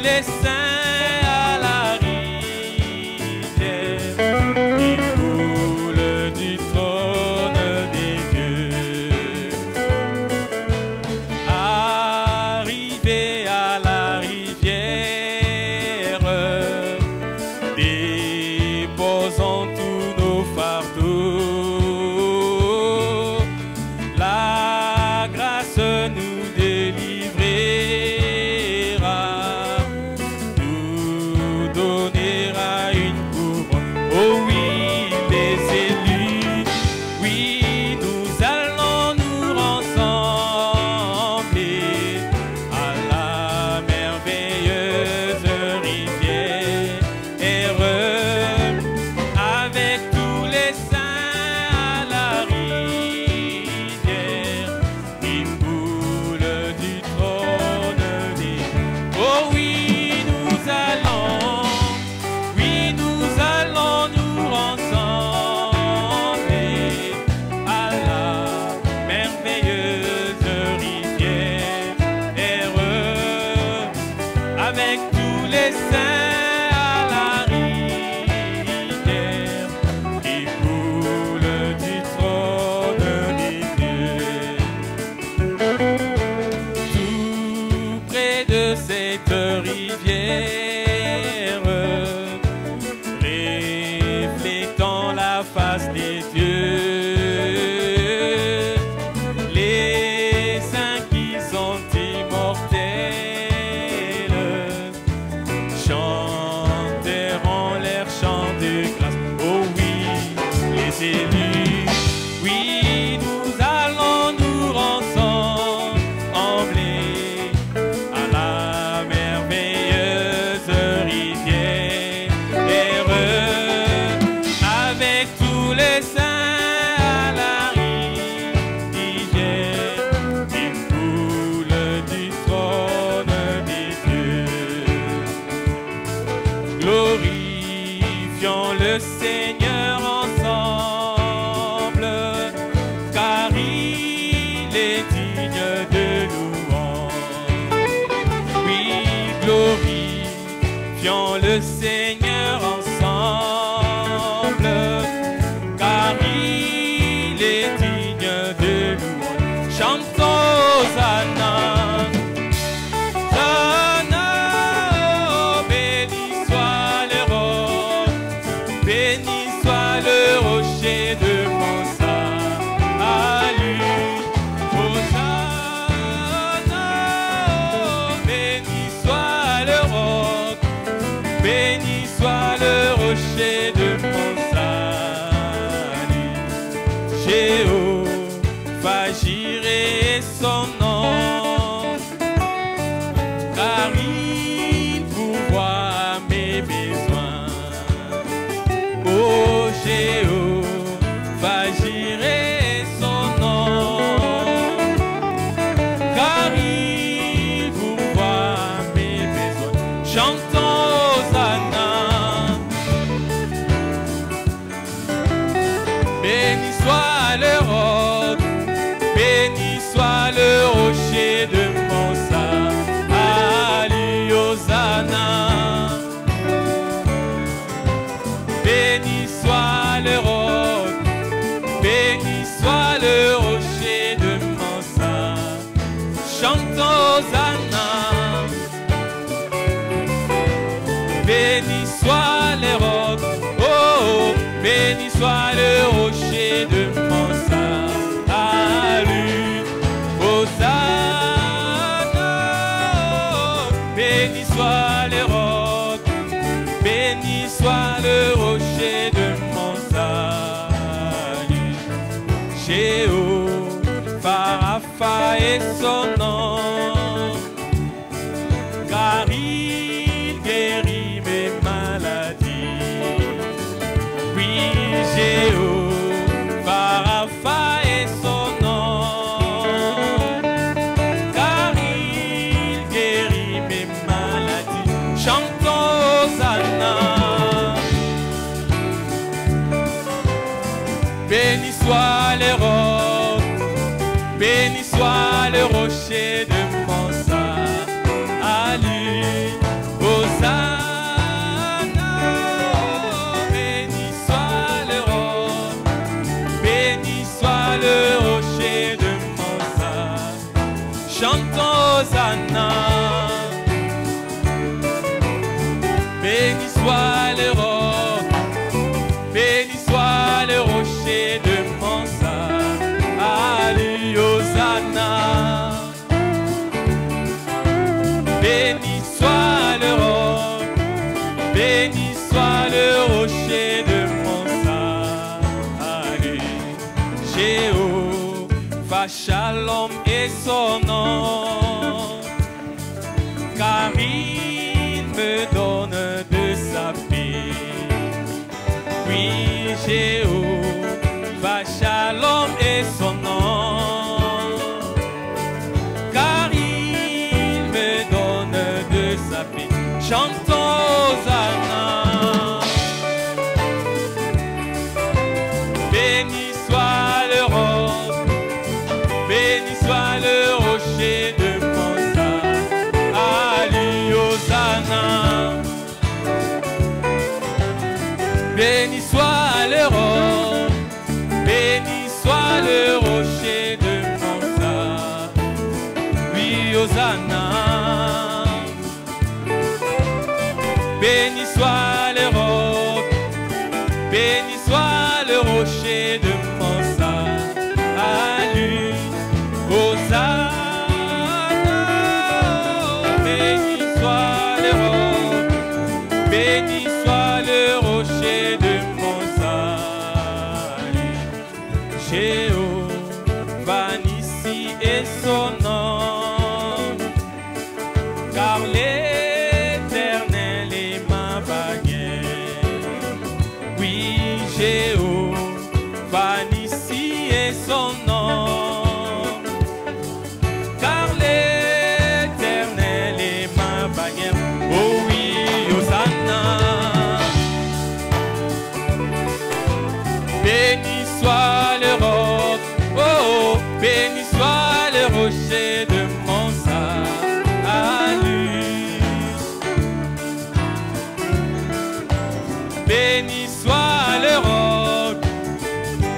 les saints à la rivière qui coule du trône des dieux. Arrivés à la rivière, déposons tous nos fardeaux. La grâce nous délivrera, nous donnera une couronne. Oh oui, les élus, oui, nous allons nous rassembler à la merveilleuse rivière, avec tous les saints à la rivière qui coule du trône des dieux. Oh oui, nous allons nous rassembler à la merveilleuse rivière, avec tous les saints à la rivière qui coule du trône des dieux. Tout près de cette rivière, reflétant la face des dieux, les saints qui sont immortels chanteront leur chant de grâce. Oh oui, les élus, oui, nous allons nous rassembler à la merveilleuse rivière, avec tous les saints à la rivière qui coule du trône des dieux. Glorifions le Seigneur ensemble, car il est digne de louange. Oui, glorifions le Seigneur ensemble, car il est digne de louange. Chantons Hosanna. Hosanna, béni soit le roc, béni soit le rocher de mon salut. Hosanna, béni soit le roc, béni soit le rocher de mon salut. Jéhovah Jireh est son nom, car il pourvoit mes besoins. Oh Jéhovah Jireh est son nom, car il pourvoit mes besoins. Chantons Hosanna. Béni soit le roc, béni soit le rocher de mon salut. Hosanna. Béni soit le roc, béni soit le rocher de mon salut. Chantons Hosanna. Béni soit le roc, oh, béni soit le rocher de mon salut. Hosanna, béni soit le roc, béni soit le rocher de mon salut. Jéhovah Rapha est son nom, car il guérit mes maladies. Oui, Jéhovah Rapha est son nom, car il guérit mes maladies. Chantons Hosanna. Béni soit le roc, béni soit le rocher de mon salut. béni soit le roc, béni soit le rocher de mon salut. Jéhovah Shalom est son nom, car il me donne de sa paix. Oui, Jéhovah Shalom est son nom, car il me donne de sa paix. Chantons Hosanna. Béni soit le roc, béni soit le rocher de mon salut. Hosanna. Béni soit le roc, béni soit le rocher de mon salut. Oui, Hosanna. Béni soit le roc, béni soit le rocher de mon salut. Hosanna. Béni soit le roc, béni soit le rocher de mon salut. Jéhovah Nissi est son nom, car l'Éternel est ma bannière. Oui, Jéhovah Nissi est son nom, car l'Éternel est ma bannière. Oh oui, Hosanna. Béni soit le roc, oh, béni soit le rocher de mon salut. Béni soit le roc,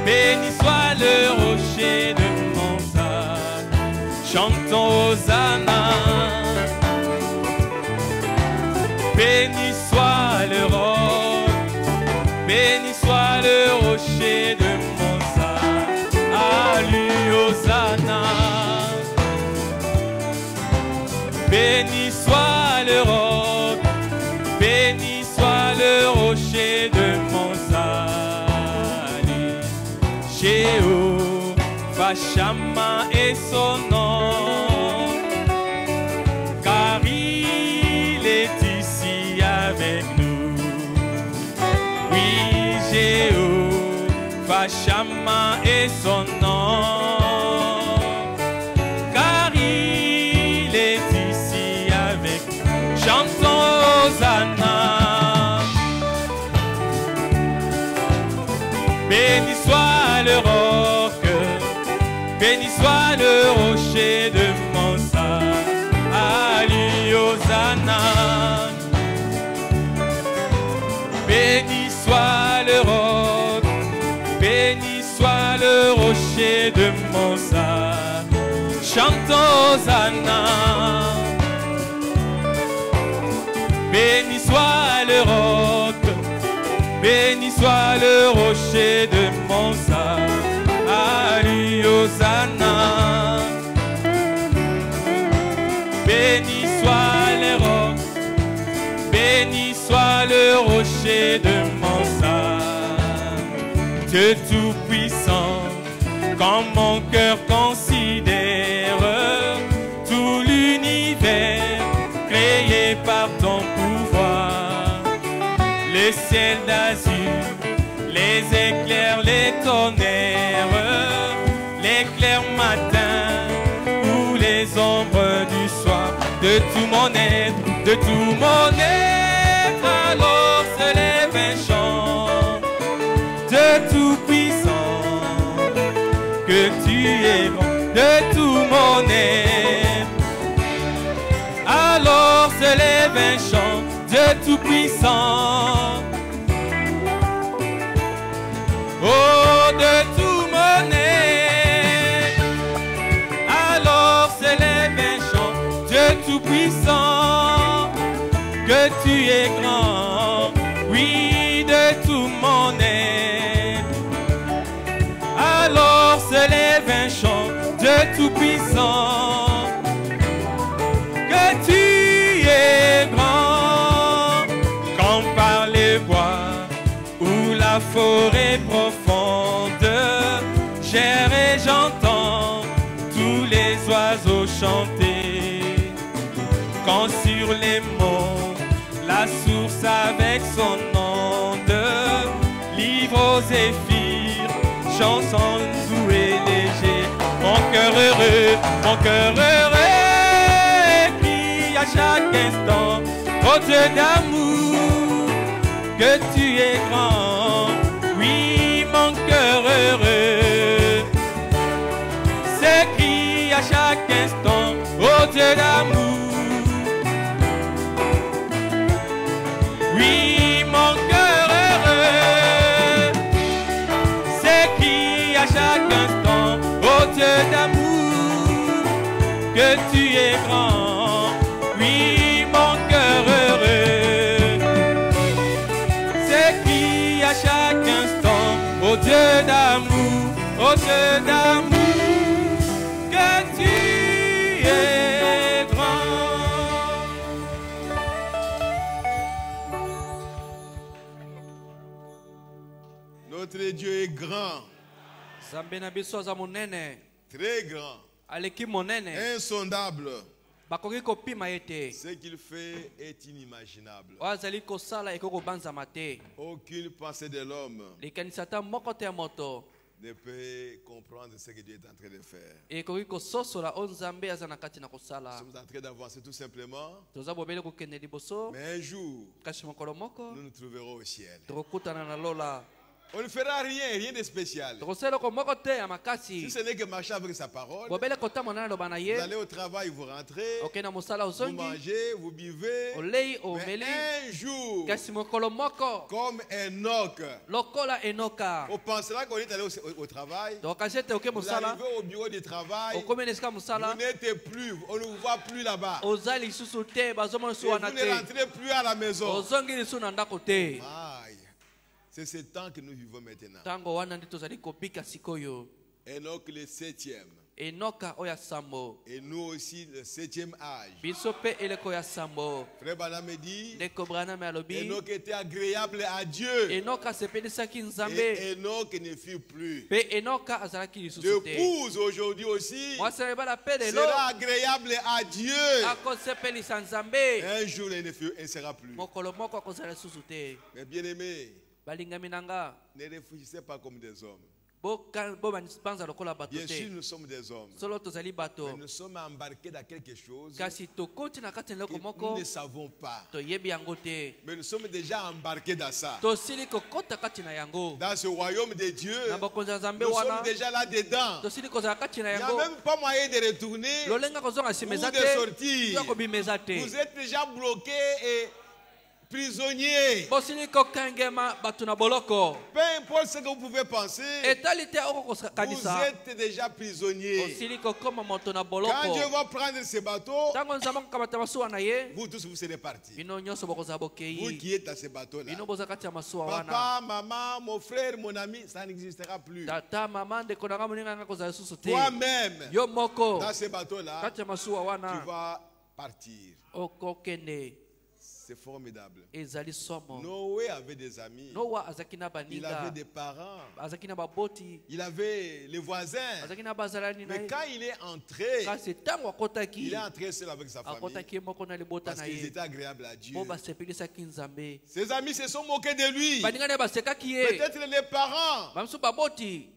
béni soit le rocher de mon salut. Chantons Hosanna. Béni soit le roc, béni soit le rocher de mon salut. Hosanna. Béni soit le roc, béni soit le rocher de mon salut. Jéhovah Shammah est son nom, car il est ici avec nous. Oui, Jéhovah Shammah est son nom, car il est ici avec nous. Chantons Hosanna. Béni soit le roc, béni soit le rocher de mon salut. Hosanna. Béni soit le roc, béni soit le rocher de mon salut. Chantons Hosanna. Béni soit le roc, béni soit le rocher de mon salut. Hosanna. Béni soit le roc, béni soit le rocher de mon salut. Dieu tout-puissant, quand mon cœur considère tout l'univers créé par ton pouvoir, le ciel d'azur, les éclairs, les tonnerres, l'éclair matin ou les ombres du soir, de tout mon être, de tout mon être, alors se lève un chant de tout puissant, que tu es bon, de tout mon être. Alors se lève un chant de tout puissant, oh, de tout mon être. Alors se lève un chant de tout puissant, que tu es grand, oui, de tout mon être. Alors se lève un chant de tout puissant, que tu forêts profondes, j'erre et j'entends tous les oiseaux chanter. Quand sur les monts, la source avec son onde livre aux zéphyrs, chanson doux et léger. Mon cœur heureux, crie à chaque instant, ô Dieu d'amour, que tu es grand. Oui, mon cœur heureux s'écrie à chaque instant, ô Dieu d'amour. Oui, mon cœur heureux s'écrie à chaque instant, ô Dieu d'amour, que tu es grand. Oui, mon cœur heureux s'écrie à chaque instant, ô Dieu d'amour, que tu es grand. Notre Dieu est grand, Zambe na biso aza monene, très grand, aleki monene, insondable. bakoki kopima ye te. Ce qu'il fait est inimaginable. Oyo azali kosala ekoki kobanzama te. Aucune pensée de l'homme likanisi ata moko te ya moto ne peut comprendre ce que Dieu est en train de faire. ekoki kososola oyo nzambe aza na kati na kosala. Nous sommes en train d'avancer tout simplement. toza bobele kokende liboso, Mais un jour, kasi mokolo moko nous nous trouverons au ciel. tokokutana na lola. On ne fera rien de spécial. tokosala eloko moko te ya Si makasi. ce n'est que marcher avec sa parole, bobele kotamona na loba na vous ye, allez au travail, vous rentrez, okende na mosala vous ozongi, mangez, vous buvez. olei Mais omeli. un jour, kasi mokolo moko comme Enoch, lokola enoka, on pensera qu'on est allé au travail. tokasi ete oke Vous mosala, arrivez au bureau de travail, okomeli esika mosala, vous n'êtes plus, on ne vous voit plus là-bas. oza lisusu te, bazomona Et lisu vous wana ne te, rentrez plus à la maison. ozongi lisu na ndako te. Aïe. C'est ce temps que nous vivons maintenant. Ntango wana nde tozali kobika sikoyo. Enoch le 7e. Enoka oyo ya sambo, Et nous aussi le 7e âge. biso mpe eleko ya sambo. Frère Branham me dit, Ndeko Branham alobi Enoch était agréable à Dieu. enoka asepelisaki Et nzambe, Enoch ne fut plus. mpe enoka azalaki lisusu te. L'épouse aujourd'hui aussi mwasi na libala mpe lelo sera agréable à Dieu. akosepelisa nzambe, Un jour, elle ne sera plus. mokolo moko akozala lisusu te. Mais bien aimé, balingami na nga, ne réfléchissez pas comme des hommes. bobanza lokola bato Bien sûr, te. nous sommes des hommes. Solo tozali Mais bato, nous sommes embarqués dans quelque chose kasi tokoti na kati na que eloko nous moko ne savons pas. toyebi yango te. Mais nous sommes déjà embarqués dans ça. tosili kokota kati na yango, Dans ce royaume de Dieu, na bokonzi ya nzambe nous sommes wana déjà là-dedans. tosili kozala kati na Il n'y a yango. même pas moyen de retourner lolenga kozonga ou nsima eza de te, sortir. to kobimeza te. Vous êtes déjà bloqués et prisonniers. bosili kokengema bato na boloko, Peu importe ce que vous pouvez penser, etali te vous okokokanisa, êtes déjà prisonniers. osili kokoma moto na Quand Dieu boloko. va prendre ce bateau, ntango nzambe akokamata masuwa na ye, vous tous vous serez partis. bino nyonso bokozala Vous bokei, qui êtes dans ce bateau-là. bino boza kati ya masuwa wana. Papa, maman, mon frère, mon ami, ça n'existera plus. tata mama ndeko nanga moninga nga kozala lisusu te. Toi-même, yo moko dans ce bateau-là, kati ya masuwa tu wana vas partir. okokende. C'est formidable. ezali somo. Noé avait des amis. noa azalaki na Il avait baninga, des parents. azalaki na baboti, Il avait les voisins. azalaki na bazalani na Mais ye. quand il est entré, kasi ntango il akotaki, est entré seul avec sa famille. akotaki ye moko na libota Parce na qu'ils ye, étaient agréables à Dieu. po basepelisaki nzambe. Ses amis se sont moqués de lui. baninga na ye basekaki ye, Peut-être les parents. bamisu baboti.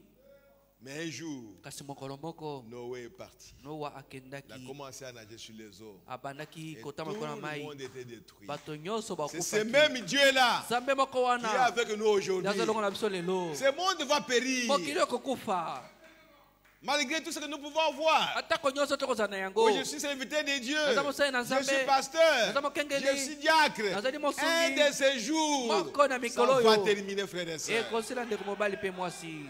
Mais un jour, kasi mokolo moko Noé est parti. noa Il a akendaki, commencé à nager sur les eaux. abandaki Et tout kotama kona le mai, monde était détruit. bato nyonso C'est ce bakufaki. même Dieu-là nzambe moko qui est wana avec nous aujourd'hui. yazalongo na biso lelo, Ce monde va périr. mokili okokufa Malgré tout ce que nous pouvons voir. atako nyonso tokozala na yango. Oui, je suis serviteur de Dieu. Naza mosali na Je Nzambe. suis pasteur. Naza mokengeli. Je suis diacre. Nazali mosungi. Un de ces jours, Moko na ça mikolo va yo. terminer, frères et sœurs. ekosila ndeko mobali mpe mwasi,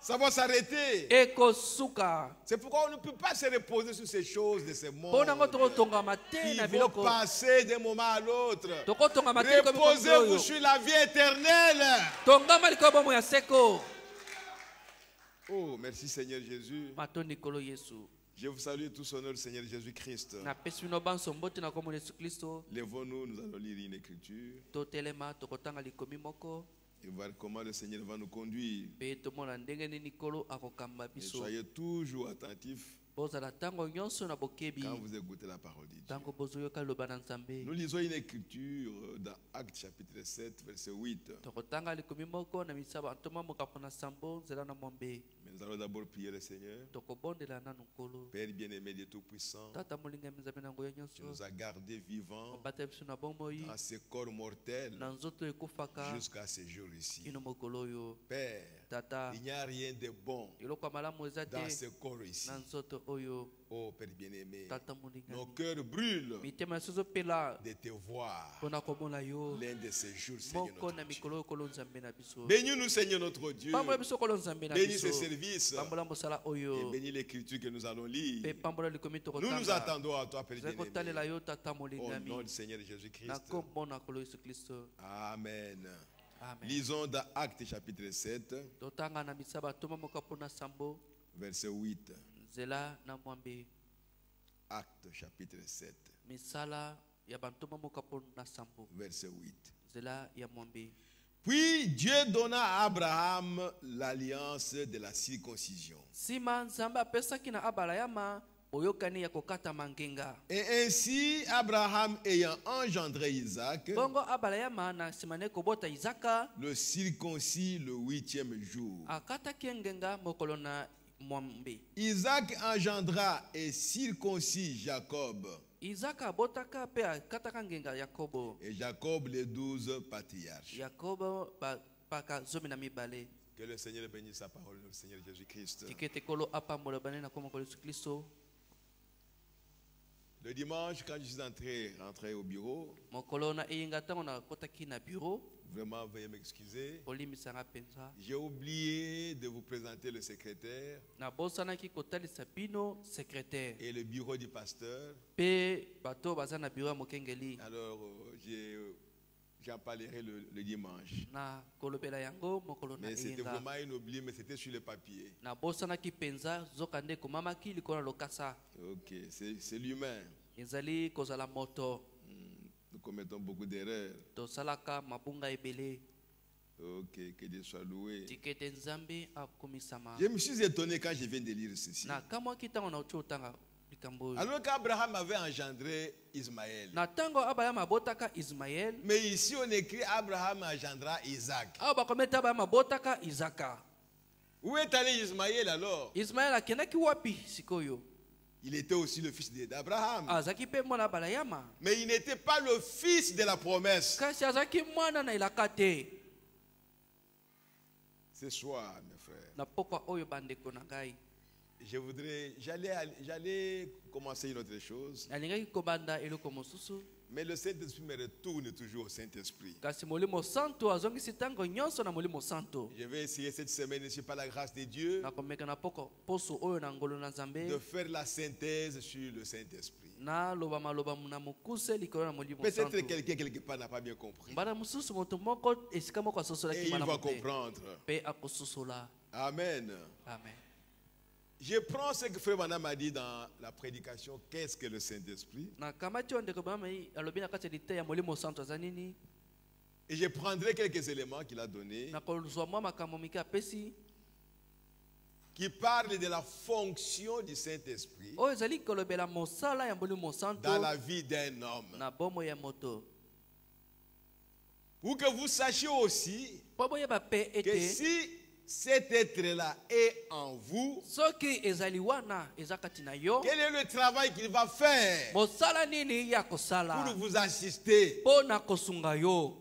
Ça va s'arrêter. ekosuka. C'est pourquoi on ne peut pas se reposer sur ces choses de ce monde. mpo nango tokotongama te Ils na vont biloko, passer d'un moment à l'autre. tokotongama te likolo ya Reposez-vous bomoyo. sur la vie éternelle. tongama likolo ya bomo ya seko. Oh, merci Seigneur Jésus. matondi likolo yesu. Je vous salue tous au nom du Seigneur Jésus-Christ. napesi bino banso mbote na kombo na yesu kristo. Lèvons-nous, nous allons lire une écriture. totelema tokotanga likomi moko. et voir comment le Seigneur va nous conduire. Pe tomona ndenge nini Nkolo akokamba Et biso. soyez toujours attentifs Bozala ntango nyonso na bokebi. quand vous écoutez la parole de Dieu. Ntango bozoyoka liloba na Nzambe. Nous lisons une écriture dans Actes chapitre 7, verset 8. Tokotanga likomi moko na misaba ntoma mokapo na sambo nzela na mombe. Mais nous allons d'abord prier le Seigneur. Tokobondela nanu Nkolo. Père bien-aimé Dieu Tout-Puissant, Tata molinga Nzambe na ngoya tu nyonso. nous as gardés vivants Obata biso na bomoi. dans ce corps mortel Na nzoto ekufaka. jusqu'à ce jour ici. Ino mokolo oyo. Père, Tata. il n'y a rien de bon Eloko ya malamu eza dans te ce corps ici. na nzoto oyo. Oh Père bien-aimé, Tata molinga. nos cœurs brûlent Mitema sozo pela. de te voir Pona komona yo. l'un de ces jours, Seigneur Moko notre na Dieu. mikolo kolo Nzambe na biso. Bénis-nous, Seigneur notre Dieu. Pambola biso kolo Nzambe na Bénis biso. ces services Pambola mosala et oyo. bénis l'écriture que nous allons lire. Pe pambola likomi Nous nous tokotanga. attendons à toi, Père Zali kotalela bien-aimé. yo tata Au molinga nom mi. du Seigneur Na Jésus-Christ. kombo na kolo Yesu Kristo. Amen. Amen. Lisons dans Actes chapitre 7, Totanga na misaba toma mokapo na sambo. verset 8. Nzela na mwambe. Actes chapitre 7, Misala ya bantoma mokapo na sambo. verset 8. Nzela ya mwambe. Puis Dieu donna à Abraham l'alliance de la circoncision. Sima Nzambe apesaki na Abrahama boyokani ya kokata mangenga. Et ainsi, Abraham ayant engendré Isaac, Bongo Abrahama na simane kobota Isaka le circoncis le 8e jour. akata kengenga mokolo na mwambe. Isaac engendra et circoncis Jacob, Isaka abotaka pe akataka ngenga Yakobo. et Jacob les 12 patriarches. Yakobo paka zomi na mibale. Que le Seigneur bénisse sa parole, le Seigneur Jésus-Christ. Tikete kolo apambola bane na komoko Yesu Kristo. Le dimanche, quand je suis rentré au bureau, Mokolo na eyinga tango na kotaki na bureau. vraiment, veuillez m'excuser. Olimisanga penza. J'ai oublié de vous présenter le secrétaire Na bosanaki kotalisa bino secrétaire. et le bureau du pasteur. Pe bato baza na bureau ya mokengeli. Alors, j'en parlerai le dimanche. Na kolobela yango mokolo na Mais c'était eyinga. vraiment un oubli, mais c'était sur le papier. Na bosanaki penza zokande komamaki likolo na lokasa. Ok, c'est l'humain. Ezali kozala moto. Nous commettons beaucoup d'erreurs. Tosalaka mabunga ebele. Ok, que Dieu soit loué. Tikete Nzambe akumisama. Je me suis étonné quand je viens de lire ceci. Na kamwa kitango na uchotanga likambo oyo. Alors qu'Abraham avait engendré Ismaël. Na tango Abraham abotaka Ismaël. Mais ici on écrit Abraham engendra Isaac. Awa bakometa Abraham abotaka Isaka. Où est allé Ismaël alors? Ismaël akendaki wapi sikoyo? Il était aussi le fils d'Abraham. Azaki pe mwana Abrahama. Mais il n'était pas le fils de la promesse. Kasi azaki mwana na elaka te. Ce soir, mes frères, Na pokwa oyo bandeko na ngai. j'allais commencer une autre chose. Nalingaki kobanda eloko mosusu. Mais le Saint-Esprit me retourne toujours au Saint-Esprit. Kasi molimo santo azongisi tango nyonso na molimo santo. Je vais essayer cette semaine, ici, par la grâce de Dieu, Na komeka na poko poso oyo na ngolo na Nzambe. de faire la synthèse sur le Saint-Esprit. Na loba maloba na mukuse likolo na molimo Peut-être santo. quelqu'un quelque part n'a pas bien compris. Mbana mususu moto moko esika moko asosola Et ki il mana va mote. comprendre. Pe akososola. Amen. Amen. Je prends ce que Frère Manam a dit dans la prédication. Qu'est-ce que le Saint-Esprit? Na kamati ondeko bama alobi na kati lite ya molimo santo azanini. Et je prendrai quelques éléments qu'il a donnés Na kozwa mwa makambo mike apesi. qui parlent de la fonction du Saint-Esprit Oyo ezali kolobela mosala ya molimo santo dans la vie d'un homme. na bomo ya moto. Pour que vous sachiez aussi Po boyeba pe que ete si cet être-là est en vous, soki ezali wana eza kati na yo. quel est le travail qu'il va faire Mosala nini ya pour kosala? vous assister? Po na kosunga yo.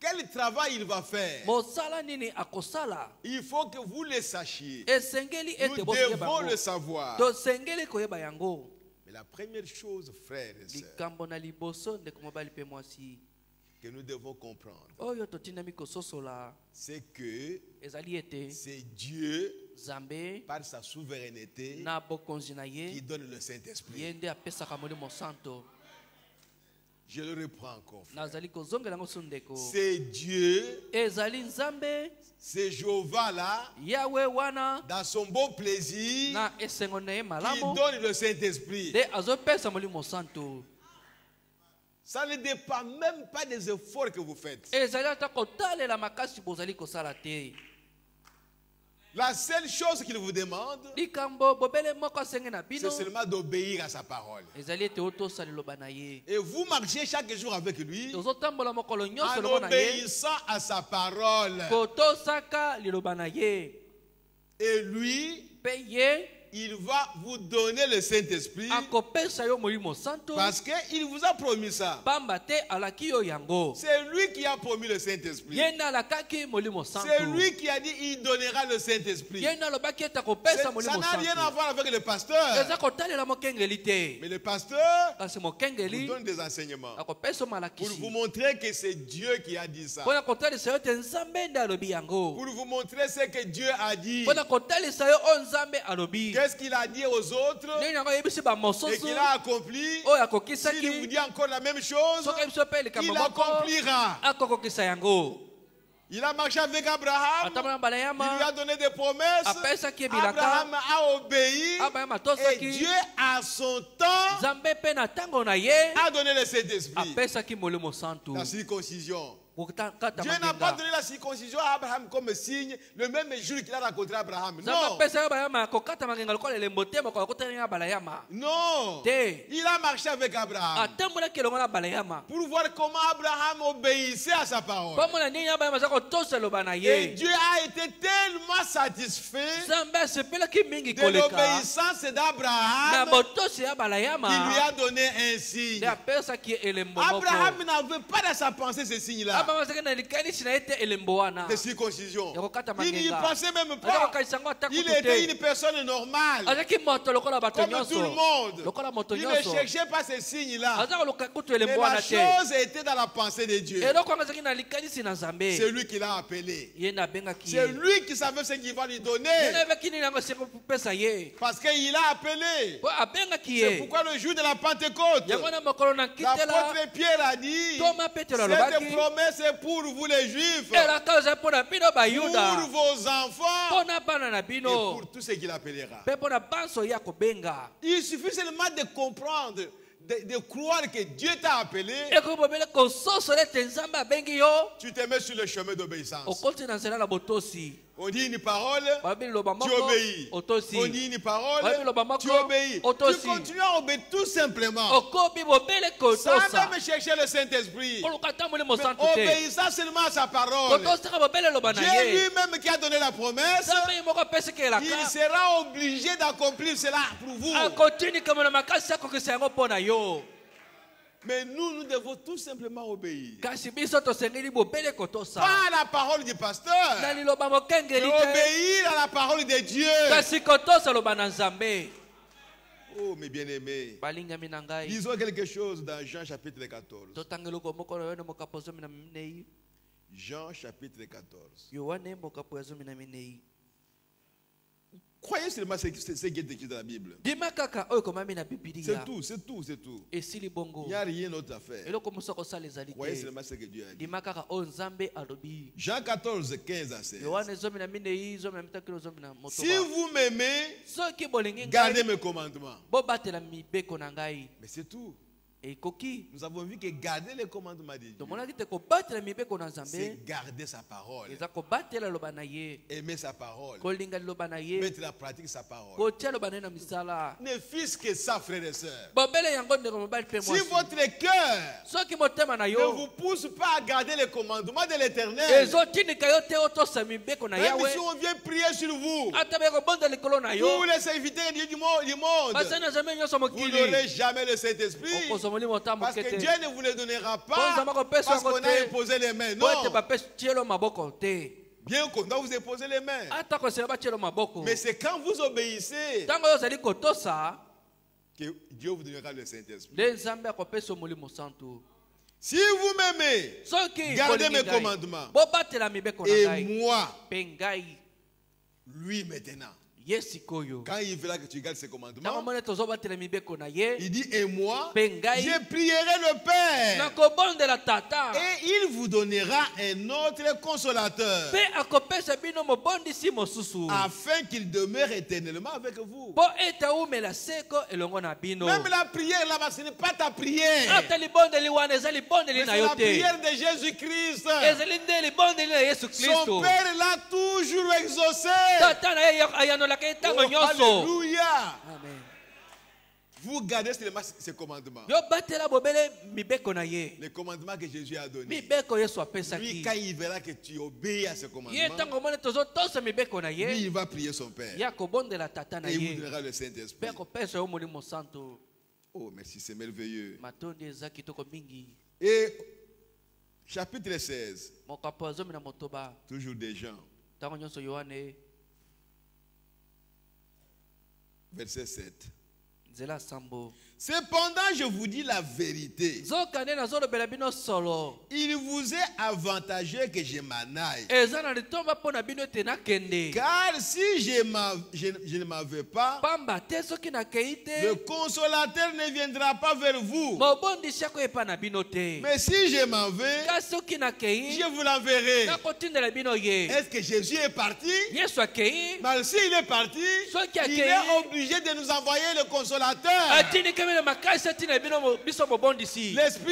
Quel travail il va faire? Mosala nini akosala? Il faut que vous le sachiez. Esengeli Nous ete boyeba devons le yango. savoir. Tosengeli koyeba yango. Mais la première chose, frères et sœurs, Likambo na liboso ndeko mobali pe mwasi. que nous devons comprendre, Oyo totindami kososola c'est que ezali ete c'est Dieu, Nzambe par sa souveraineté, na bokonzi na qui ye donne le Saint-Esprit. ye nde apesaka molimo santo. Je le reprends encore, frère. Nazali kozongela yango so ndeko. C'est Dieu, Ezali Nzambe c'est Jéhovah là, Yawe wana dans son bon plaisir, na esengo na ye qui malamu donne le Saint-Esprit. nde azopesa molimo santo. Ça ne dépend même pas des efforts que vous faites. ezali ata kotalela makasi bozali kosala te. La seule chose qu'il vous demande, likambo bobele moko asenge na c'est bino seulement d'obéir à sa parole. ezali ete otosa liloba na ye. Et vous marchez chaque jour avec lui tozotambola mokolo nyonso en elongo na ye obéissant à sa parole. kotosaka liloba na ye. Et lui, mpe ye il va vous donner le Saint-Esprit akopesa yo molimo santo parce qu'il vous a promis ça. pamba te alaki yo yango. C'est lui qui a promis le Saint-Esprit. ye nde alakaki molimo C'est santo. lui qui a dit il donnera le Saint-Esprit. ye nde alobaki ete Ça akopesa molimo n'a rien à santo. voir avec le pasteur. eza kotalela mokengeli te. Mais le pasteur kasi vous mokengeli donne des enseignements akopesa pour vous malakisi montrer que c'est Dieu qui a dit ça. mpona kotalisa yo ete nzambe nde alobi yango. Pour vous montrer ce que Dieu a dit. mpona kotalisa yo oyo nzambe alobi. Qu'est-ce qu'il a dit aux autres ndenge yango yebisi et bamosusu qu'il a accompli. oyo S'il vous akokisaki dit encore la même chose, soki biso mpe il likambo moko accomplira. akokokisa yango. Il a marché avec Abraham. atambola na Il lui a balayama donné des promesses. apesaki ebilaka. Abraham a obéi. abayama Et atosaki Dieu, à son temps, nzambe mpe na ntango na ye a donné le Saint-Esprit. apesaki molimo santu. La circoncision. kokata Dieu n'a pas magenga. donné la circoncision à Abraham comme signe le même jour qu'il a rencontré Abraham. nzambe Non. apesaki balayama kokata magenga lokola elembo te moko akotani na balayama Non. te. Il a marché avec Abraham atambolaki elongo na balayama pour voir comment Abraham obéissait à sa parole. pomona ndenge ya balayama aza kotosa eloba na Et ye. Dieu a été tellement satisfait nzambe asepelaki mingi de koleka l'obéissance na d'Abraham botosi ya qu'il lui balayama a donné un signe. nde apesaki elembo moko. Abraham n'avait pas dans sa pensée ce signe-là abraham azalaki na likanisi na ye te elembo wana de circoncision. ya kokata Il n'y magenga. pensait même aza pas. kokanisa yango ata Il kutu était te. une personne normale, azalaki moto lokola bato comme tout le nyonso monde. lokola moto Il ne nyonso cherchait pas ces signes-là. aza koluka kutu Mais elembo la wana te. chose était dans la pensée de Dieu. eloko yango azalaki na likanisi na nzambe C'est lui qui l'a appelé. ye na abengaki C'est ye lui qui savait ce qu'il va lui ye donner. nayebaki nini yango esili kopesa ye Parce qu'il a appelé. po abengaki C'est ye. pourquoi le jour de la Pentecôte, yango na mokolo na nkitela l'apôtre Pierre a dit, toma petelo cette alobaki promesse est pour vous les Juifs, elaka eza mpo na bino bayuda pour vos enfants mpo na bana na et bino pour tous ceux qu'il appellera. mpe mpo na banso ya kobenga. Il suffit seulement de comprendre, de croire que Dieu t'a appelé. ekoki bobele kososola ete nzambe abengi yo Tu te mets sur le chemin d'obéissance. okoti na nzela na botosi. On dit une parole, babi liloba tu moko obéis. otosi. On dit une parole, Babi liloba moko, tu obéis. Tu otosi. continues à obéir tout simplement. okobi bobele Sans kotosa même chercher le Saint-Esprit. koluka ta molimo Mais santu te obéissant seulement à sa parole. kotosaka bobele loba na Dieu ye. lui-même qui a donné la promesse, nzambe ye moko apesaki il elaka sera obligé d'accomplir cela pour vous. akotinikama na makasi akokisa yango mpo na yo. Mais nous devons tout simplement obéir. kasi biso tosengeli bobele kotosa Pas à la parole du na pasteur, liloba mais mokengeli te obéir à la parole de Dieu. kasi kotosa loba na nzambe. Oh, mes bien-aimés, balingami na ngai lisons quelque chose dans Jean chapitre 14. totanga eloko moko na yohane mokapo ya 14. Jean chapitre 14. yohane mokapo ya 14. Croyez seulement ce qui est écrit dans la Bible. dima kaka oyo ekomami na C'est bibilia tout, c'est tout, c'est tout. esili bongo Il n'y a rien d'autre à faire. eloko mosu akosala ezali Croyez te. seulement ce que Dieu a dit. dima kaka oyo nzambe alobi. Jean 14, 15 à 16. yohane 14 15 Si vous m'aimez, soki bolingi gardez ngai mes commandements. bobatela mibeko na ngai Mais c'est tout. ekoki. Nous avons vu que garder les commandements de Dieu, tomonaki te kobatela mibeko na nzambe c'est garder sa parole, eza kobatela loba na ye aimer sa parole, kolinga liloba na ye mettre en pratique sa parole. kotia loba na ye na misala. Ne fût-ce que ça, frères et sœurs. bobele yango ndeko mobali mpe Si mwasi votre cœur soki motema na ne yo vous pousse pas à garder les commandements de l'Éternel, ezotinika yo te otosa mibeko na même yawe si on vient prier sur vous, ata be kobonza likolo na tous yo les serviteurs du monde, basali na nzambe nyonso vous mokili n'aurez jamais le Saint-Esprit. okozwa molimo ota Parce moke que te Dieu ne vous le donnera po pas nzambe akopesa parce yango qu'on a te imposé les mains. po ete Non. bapesi tielo maboko te. Bien qu'on doit vous imposer les mains. ata kosela batielo maboko Mais c'est quand vous obéissez ntango oyo ozali kotosa que Dieu vous donnera le Saint-Esprit. nde nzambe akopesa molimo santu. Si vous m'aimez, soki gardez bolingi mes ngai, commandements. bobatela mibeko na Et ngai moi, mpe ngai lui maintenant, Yesikoyo. Quand il verra que tu gardes ses commandements, Il il dit, et moi, Pengai. je prierai le Père. Et il vous donnera un autre consolateur, afin qu'il demeure éternellement avec vous. Même la prière là-bas, ce n'est pas ta prière. Mais c'est la prière de Jésus-Christ. Son Père l'a toujours exaucé. Oh, alléluia. Amen. Vous gardez seulement ces commandements. Les commandements que Jésus a donnés. Lui, quand il verra que tu obéis à ces commandements, lui, il va prier son Père. Et il vous donnera le Saint-Esprit. Oh, merci, c'est merveilleux. Et chapitre 16, toujours des gens, verset 7. Cependant, je vous dis la vérité. Il vous est avantageux que je m'en aille. Car si je ne m'en vais pas, le consolateur ne viendra pas vers vous. Mais si je m'en vais, je vous l'enverrai. Est-ce que Jésus est parti? Mais s'il est parti, il est obligé de nous envoyer le consolateur. L'esprit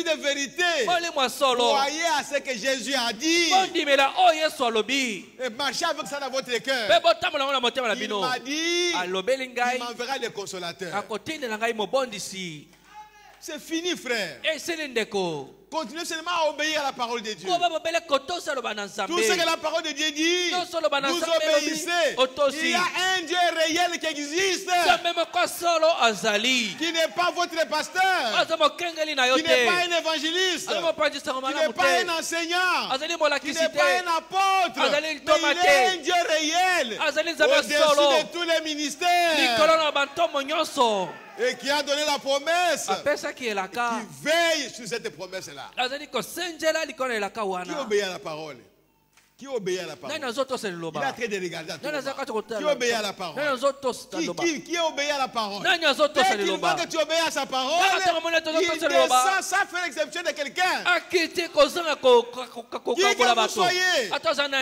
de vérité. Croyez à ce que Jésus a dit et marchez avec ça dans votre cœur. Il m'a dit qu'il m'enverra le consolateur. C'est fini, frère. Continuez seulement à obéir à la parole de Dieu. Tout ce que la parole de Dieu dit, vous obéissez. Il y a un Dieu réel qui existe, qui n'est pas votre pasteur, qui n'est pas un évangéliste, qui n'est pas un enseignant, qui n'est pas un apôtre, mais il est un Dieu réel, au-dessus de tous les ministères, et qui a donné la promesse, qui veille sur cette promesse-là. Qui obéit à la parole? Qui obéit à la parole? Il a traité de regarder à tout moment. Qui obéit à la parole? Qui obéit à la parole? Dès qu'il voit que tu obéis à sa parole, il descend sans faire exception de quelqu'un. Qui que vous soyez,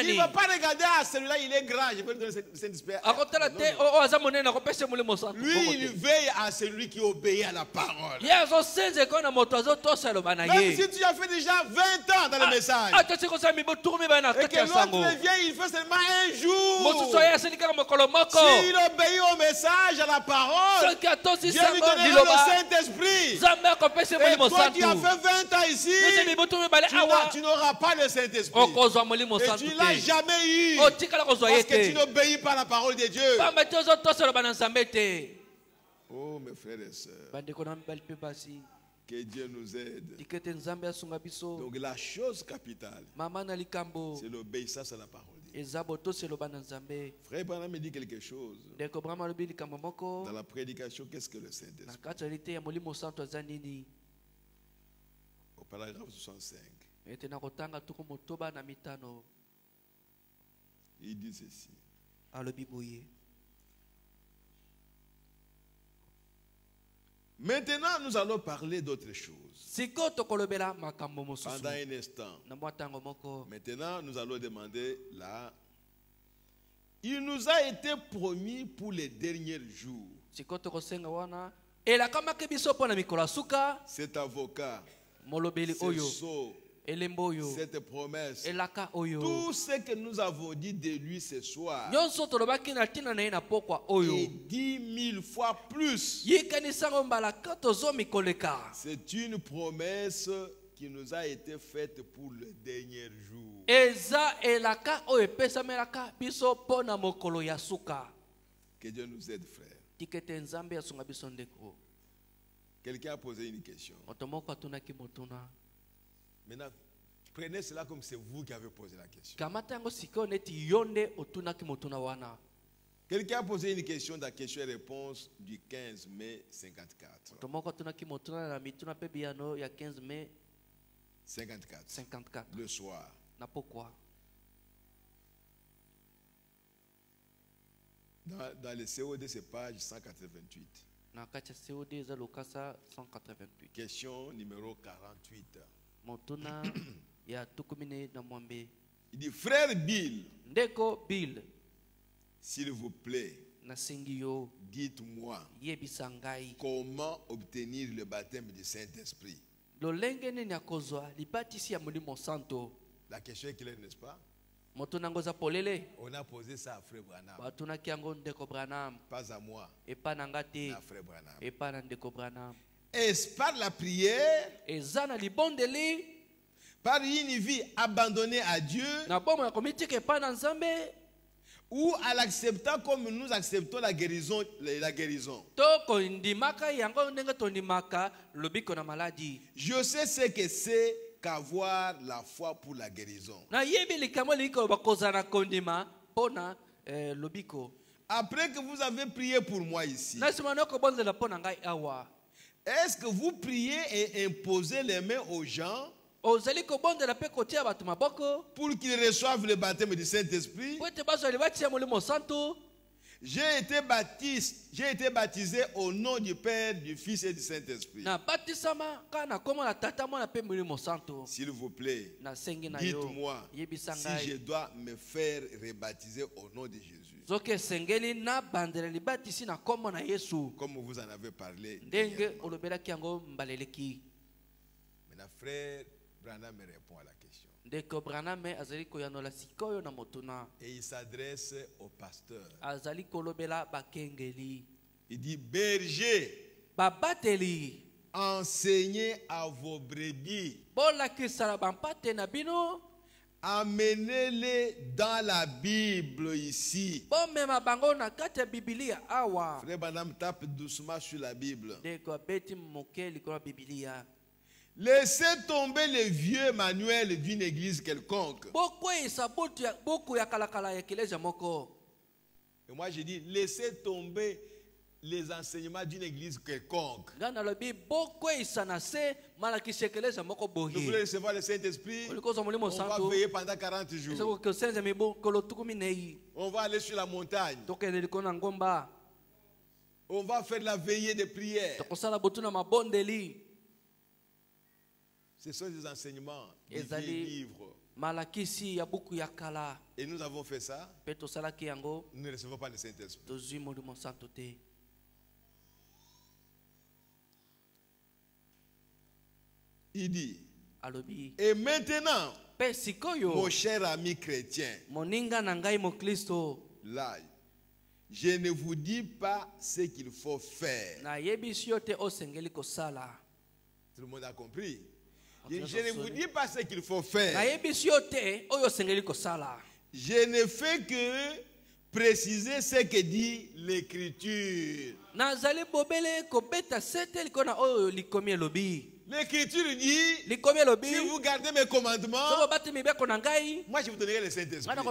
il ne va pas regarder à celui-là, il est grand, je peux lui donner le Saint-Esprit. Lui, il veille à celui qui obéit à la parole. Même si tu as fait déjà 20 ans dans le message, et que l'autre vient, il fait seulement un jour. S'il obéit au message, à la parole, Dieu lui donnera le Saint-Esprit. Et toi qui as fait 20 ans ici, tu n'auras pas le Saint-Esprit. Et tu ne l'as jamais eu. Parce que tu n'obéis pas à la parole de Dieu. Oh, mes frères et sœurs, que Dieu nous aide. Donc la chose capitale, c'est l'obéissance à la parole de Dieu. Frère Branham me dit quelque chose. Dans la prédication, qu'est-ce que le Saint-Esprit? Au paragraphe 65, il dit ceci. Maintenant, nous allons parler d'autre chose. Pendant un instant. Maintenant, nous allons demander là. Il nous a été promis pour les derniers jours. Cet avocat, ce sceau, cette promesse, tout ce que nous avons dit de lui ce soir, et 10 000 fois plus, c'est une promesse qui nous a été faite pour le dernier jour. Que Dieu nous aide, frère. Quelqu'un a posé une question. Maintenant, prenez cela comme c'est vous qui avez posé la question. Quelqu'un a posé une question dans question et réponse du 15 mai 54. 54. Le soir. Dans le COD, c'est page 188. Na kati ya COD eza lokasa 188. Question numéro 48. Motuna ya tukumine na mwambe. Il dit, frère Bill, ndeko Bill, s'il vous plaît, dites-moi comment obtenir le baptême du Saint-Esprit. La question est claire, n'est-ce pas? On a posé ça à Frère Branham. Pas à moi, à Frère Branham. Est-ce par la prière, par une vie abandonnée à Dieu, ou à l'acceptant comme nous acceptons la guérison, Je sais ce que c'est qu'avoir la foi pour la guérison. Après que vous avez prié pour moi ici, est-ce que vous priez et imposez les mains aux gens pour qu'ils reçoivent le baptême du Saint-Esprit? J'ai été baptisé au nom du Père, du Fils et du Saint-Esprit. S'il vous plaît, dites-moi si je dois me faire rebaptiser au nom de Jésus. Comme vous en avez parlé. Maintenant, frère Branham me répond à la question. Et il s'adresse au pasteur. Il dit, berger, enseignez à vos brebis, amenez-les dans la Bible ici. Frère Branham tape doucement sur la Bible. Laissez tomber les vieux manuels d'une église quelconque. Et moi je dis, laissez tomber les enseignements d'une église quelconque. Nous voulons recevoir le Saint-Esprit. On va veiller pendant 40 jours. On va aller sur la montagne. On va faire la veillée de prière. Ce sont des enseignements des vieux livres. Et nous avons fait ça. Nous ne recevons pas le Saint-Esprit. Il dit, et maintenant, mon cher ami chrétien, là, je ne vous dis pas ce qu'il faut faire. Tout le monde a compris? Je ne vous dis pas ce qu'il faut faire. Je ne fais que préciser ce que dit l'Écriture. L'Écriture dit, si vous gardez mes commandements, moi je vous donnerai le Saint-Esprit. Vous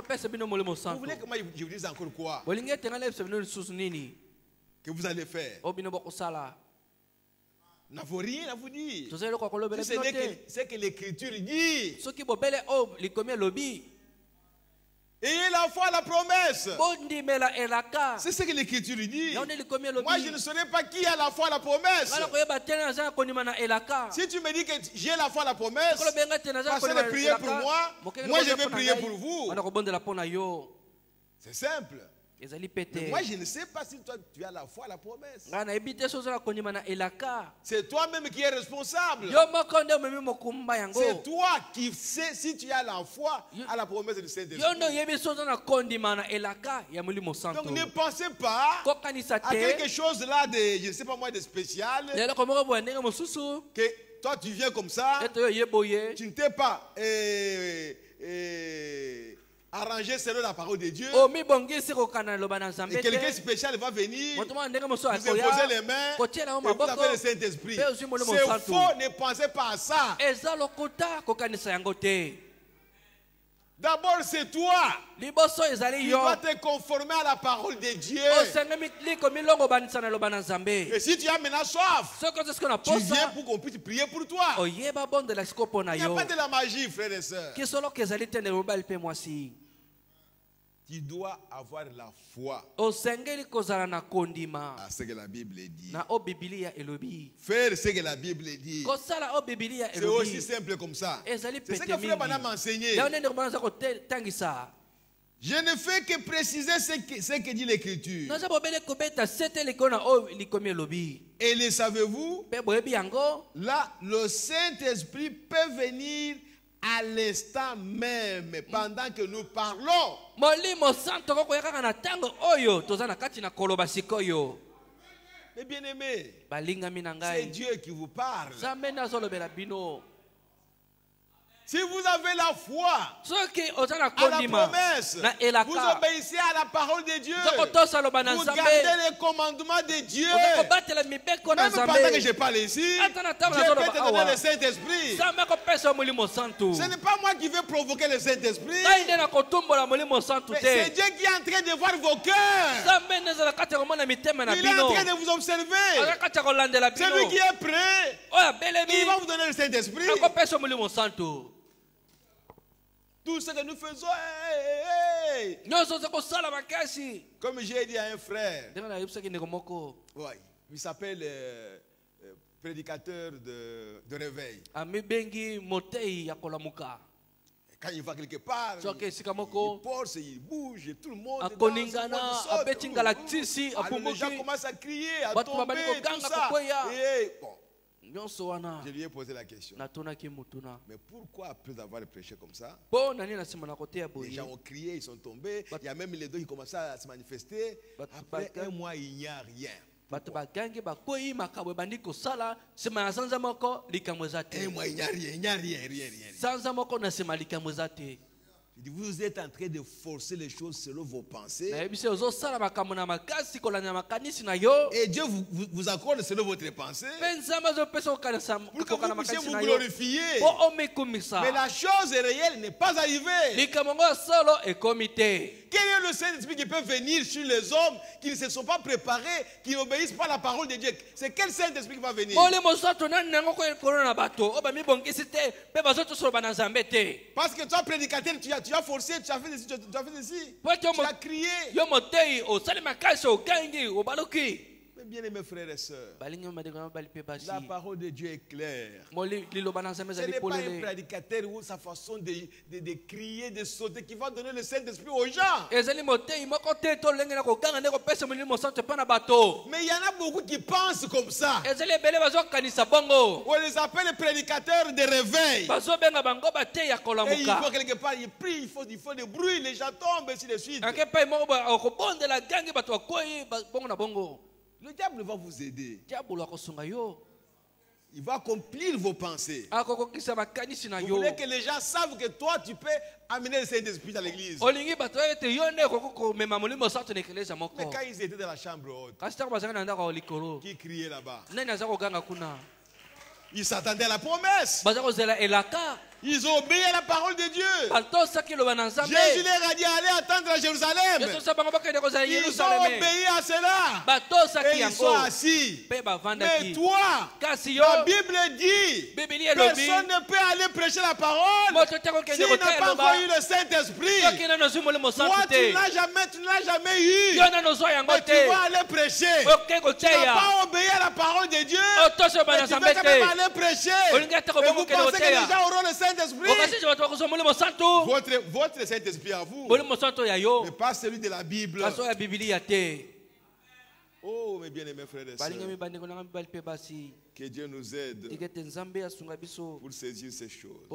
voulez que moi je vous dise encore quoi? Que vous allez faire? Nous n'avons rien à vous dire. C'est que l'Écriture dit. Ayez la foi à la promesse. C'est ce que l'Écriture dit. Moi je ne saurais pas qui a la foi à la promesse. Si tu me dis que j'ai la foi à la promesse, passez de prier pour moi, moi je vais prier pour vous. C'est simple. Mais moi je ne sais pas si toi tu as la foi à la promesse. C'est toi-même qui es responsable. C'est toi qui sais si tu as la foi à la promesse du Saint-Esprit. Donc ne pensez pas à quelque chose là de, je ne sais pas moi, de spécial. Que toi tu viens comme ça, tu ne t'es pas arranger selon la parole de Dieu. Et quelqu'un spécial va venir, vous imposer les mains, et vous avez le Saint-Esprit. C'est faux, ne pensez pas à ça. D'abord c'est toi. Tu dois te conformer à la parole de Dieu. Et si tu as maintenant soif, tu viens pour qu'on puisse prier pour toi. Il n'y a pas de la magie, frères et sœurs. Tu dois avoir la foi à ce que la Bible dit. Faire ce que la Bible dit. C'est aussi simple comme ça. C'est ce que Frère Branham m'a enseigné. Je ne fais que préciser ce que dit l'Écriture. Et le savez-vous? Là, le Saint-Esprit peut venir à l'instant même, pendant que nous parlons. Mais bien aimé, c'est Dieu qui vous parle. Si vous avez la foi à la promesse, vous obéissez à la parole de Dieu, vous gardez les commandements de Dieu. Même pendant que je parle ici, Dieu peut te donner le Saint-Esprit. Ce n'est pas moi qui vais provoquer le Saint-Esprit. C'est Dieu qui est en train de voir vos cœurs. Il est en train de vous observer. Celui qui est prêt, il va vous donner le Saint-Esprit. Tout ce que nous faisons, comme j'ai dit à un frère, il s'appelle prédicateur de réveil. Quand il va quelque part, il porte, il bouge, tout le monde danse, les gens commencent à crier, à tomber, tout ça. Je lui ai posé la question. Mais pourquoi après avoir prêché comme ça, les gens ont crié, ils sont tombés. Il y a même les deux qui commençaient à se manifester. Après un mois, il n'y a rien. Un mois, il n'y a rien, il n'y a rien. Vous êtes en train de forcer les choses selon vos pensées. Et Dieu vous accorde selon votre pensée. Pour que vous puissiez vous glorifier. Mais la chose réelle n'est pas arrivée. Quel est le Saint-Esprit qui peut venir sur les hommes qui ne se sont pas préparés, qui n'obéissent pas à la parole de Dieu? C'est quel Saint-Esprit qui va venir? Parce que toi, prédicateur, tu as forcé, tu as fait ceci, tu as fait ceci. Tu as crié. Mais bien aimés frères et sœurs, la parole de Dieu est claire. Ce n'est pas un prédicateur ou sa façon de crier, de sauter qui va donner le Saint-Esprit aux gens. Mais il y en a beaucoup qui pensent comme ça. On les appelle les prédicateurs de réveil. Et il faut quelque part, il prie, il faut du bruit, les gens tombent, ainsi de suite. Le diable va vous aider. Il va accomplir vos pensées. Vous voulez que les gens savent que toi, tu peux amener le Saint-Esprit dans l'église. Mais quand ils étaient dans la chambre haute, qui criait là-bas? Ils s'attendaient à la promesse. Ils ont obéi à la parole de Dieu. Jésus leur a dit allez attendre à Jérusalem. Ils ont obéi à cela. Et ils sont assis. Mais toi, la Bible dit personne ne peut aller prêcher la parole s'il n'a pas encore eu le Saint-Esprit. Toi, tu n'as jamais eu. Mais tu vas aller prêcher. Tu n'as pas obéi à la parole de Dieu. Mais tu vas quand même aller prêcher. Et vous pensez que les gens auront le Saint-Esprit? Votre Saint-Esprit à vous, mais pas celui de la Bible. Oh, mes bien-aimés frères et sœurs, que Dieu nous aide pour saisir ces choses.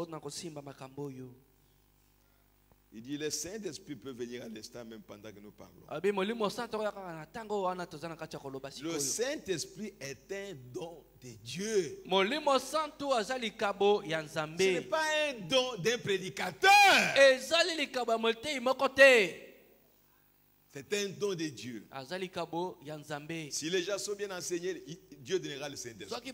Il dit le Saint-Esprit peut venir à l'instant même pendant que nous parlons. Le Saint-Esprit est un don de Dieu. Ce n'est pas un don d'un prédicateur. C'est un don de Dieu. Si les gens sont bien enseignés, Dieu donnera le Saint-Esprit.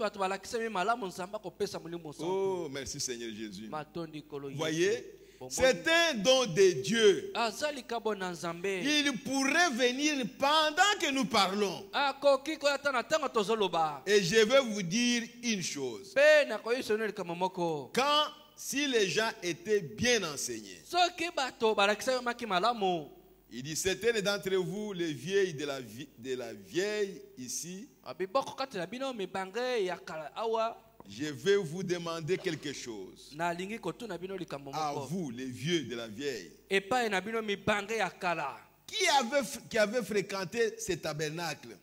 Oh, merci Seigneur Jésus. Vous voyez? C'est un don de Dieu. Il pourrait venir pendant que nous parlons. Et je vais vous dire une chose. Si les gens étaient bien enseignés, Il dit, certains d'entre vous, les vieilles de la vieille ici, je vais vous demander quelque chose. À vous, les vieux de la vieille, qui avait fréquenté ce tabernacle.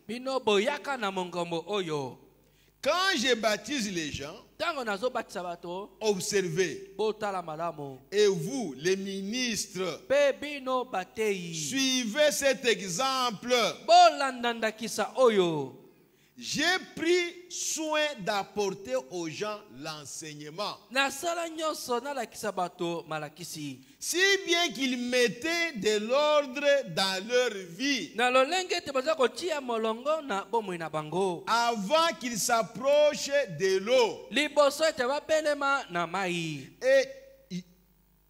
Quand je baptise les gens, observez. Et vous, les ministres, suivez cet exemple. J'ai pris soin d'apporter aux gens l'enseignement. Si bien qu'ils mettaient de l'ordre dans leur vie. Avant qu'ils s'approchent de l'eau.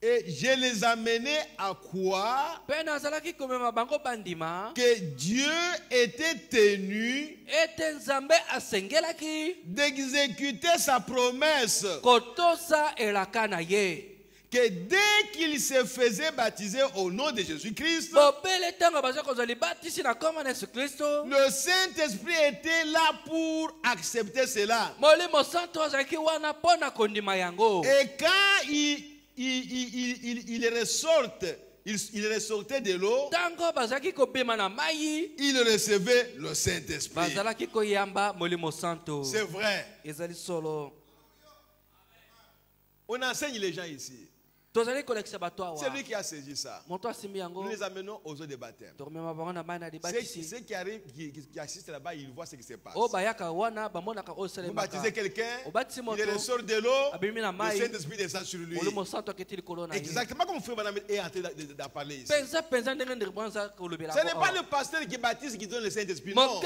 Et je les amenais à quoi? Que Dieu était tenu d'exécuter sa promesse. Que dès qu'il se faisait baptiser au nom de Jésus-Christ, le Saint-Esprit était là pour accepter cela. Et quand il ressortait de l'eau, il recevait le Saint-Esprit. C'est vrai. On enseigne les gens ici. C'est lui qui a saisi ça. Nous les amenons aux eaux de baptême. Ceux qui arrivent, qui assistent là-bas, ils voient ce qui se passe. Vous baptisez quelqu'un, il ressort de l'eau, le Saint-Esprit descend sur lui. Exactement comme Frère Branham est en train de parler ici. Ce n'est pas le pasteur qui baptise qui donne le Saint-Esprit, non.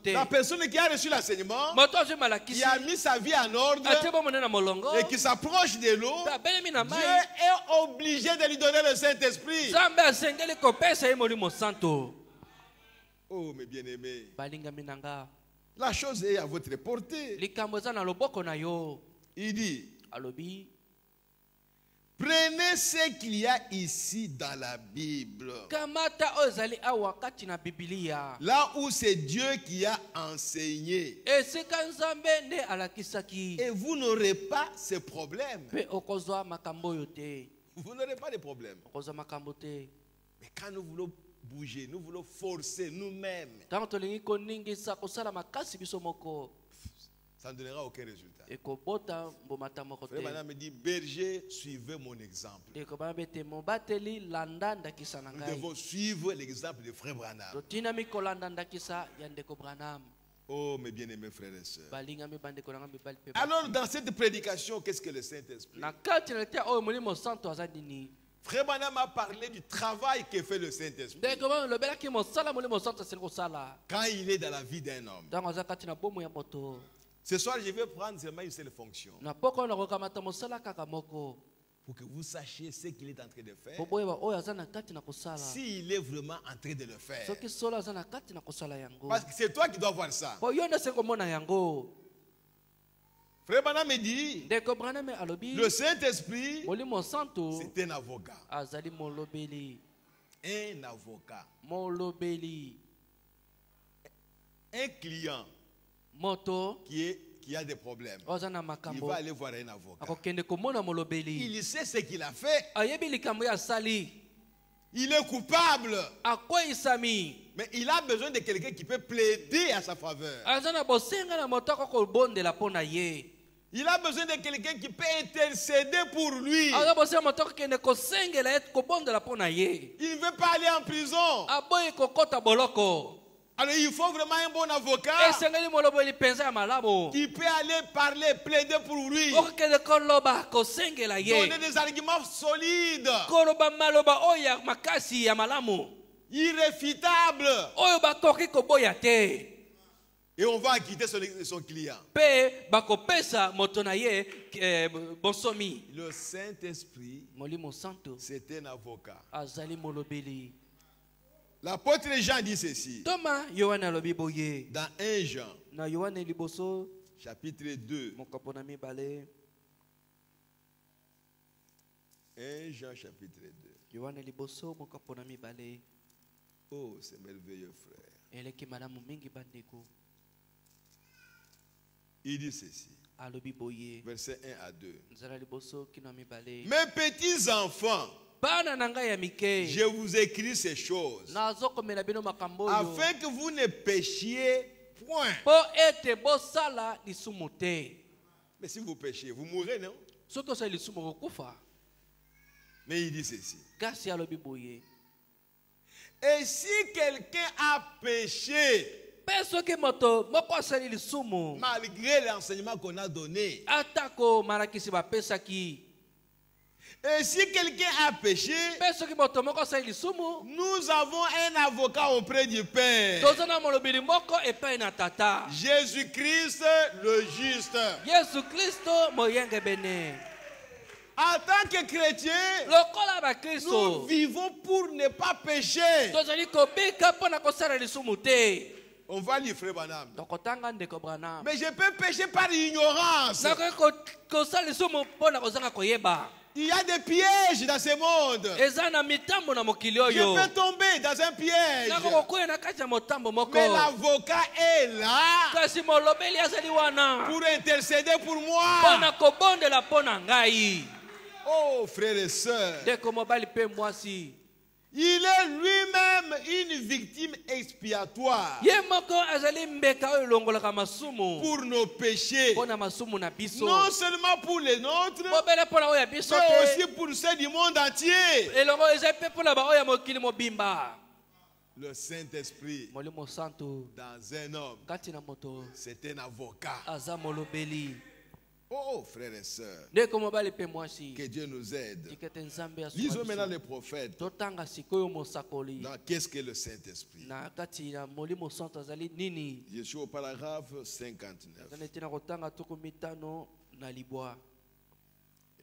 La personne qui a reçu l'enseignement, qui a mis sa vie en ordre et qui s'approche de l'eau, Dieu est obligé de lui donner le Saint-Esprit. Oh, mes bien-aimés, la chose est à votre portée. Il dit, prenez ce qu'il y a ici dans la Bible. Là où c'est Dieu qui a enseigné. Et vous n'aurez pas ce problème. Vous n'aurez pas de problème. Mais quand nous voulons bouger, nous voulons forcer nous-mêmes, ça ne donnera aucun résultat. Frère Branham me dit, berger, suivez mon exemple. Nous devons suivre l'exemple de Frère Branham. Oh, mes bien-aimés frères et sœurs. Alors, dans cette prédication, qu'est-ce que le Saint-Esprit? Frère Branham a parlé du travail que fait le Saint-Esprit quand il est dans la vie d'un homme. Ce soir, je vais prendre seulement une seule fonction pour que vous sachiez ce qu'il est en train de faire, s'il est vraiment en train de le faire. Parce que c'est toi qui dois voir ça. Frère Branham me dit, le Saint-Esprit, c'est un avocat. Un avocat. Un client qui a des problèmes, il va aller voir un avocat. Il sait ce qu'il a fait. Il est coupable. Mais il a besoin de quelqu'un qui peut plaider à sa faveur. Il a besoin de quelqu'un qui peut intercéder pour lui. Il ne veut pas aller en prison. Alors il faut vraiment un bon avocat qui peut aller parler, plaider pour lui, donner des arguments solides, irréfutables. Et on va acquitter son client. Le Saint-Esprit, c'est un avocat. L'apôtre Jean dit ceci. Dans 1 Jean, chapitre 2. 1 Jean chapitre 2. Oh, c'est merveilleux, frère. Il dit ceci. Verset 1 à 2. Mes petits enfants, je vous écris ces choses afin que vous ne péchiez point. Mais si vous péchez, vous mourrez, non? Mais il dit ceci. Et si quelqu'un a péché, malgré l'enseignement qu'on a donné, et si quelqu'un a péché, nous avons un avocat auprès du Père, Jésus-Christ le juste. En tant que chrétiens, nous vivons pour ne pas pécher. On va lire frère Branham. Mais je peux pécher par ignorance. Il y a des pièges dans ce monde. Je peux tomber dans un piège. Mais l'avocat est là pour intercéder pour moi. Oh frères et sœurs, il est lui-même une victime expiatoire pour nos péchés, non seulement pour les nôtres, mais aussi pour ceux du monde entier. Le Saint-Esprit dans un homme, c'est un avocat. Oh, frères et sœurs, que Dieu nous aide. Lisons maintenant les prophètes. Dans qu'est-ce que le Saint-Esprit? Je suis au paragraphe 59.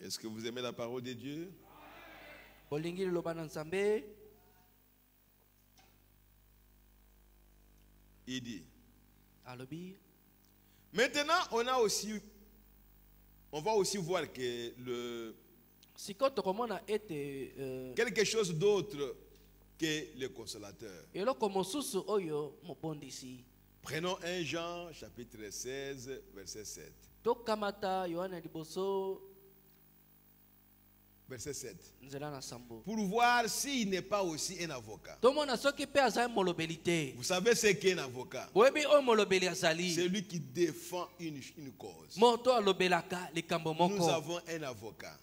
Est-ce que vous aimez la parole de Dieu? Il dit. Maintenant, on va aussi voir que quelque chose d'autre que le consolateur. Prenons 1 Jean chapitre 16 verset 7. Verset 7. Pour voir s'il n'est pas aussi un avocat. Vous savez ce qu'est un avocat? C'est lui qui défend une cause. Nous avons un avocat.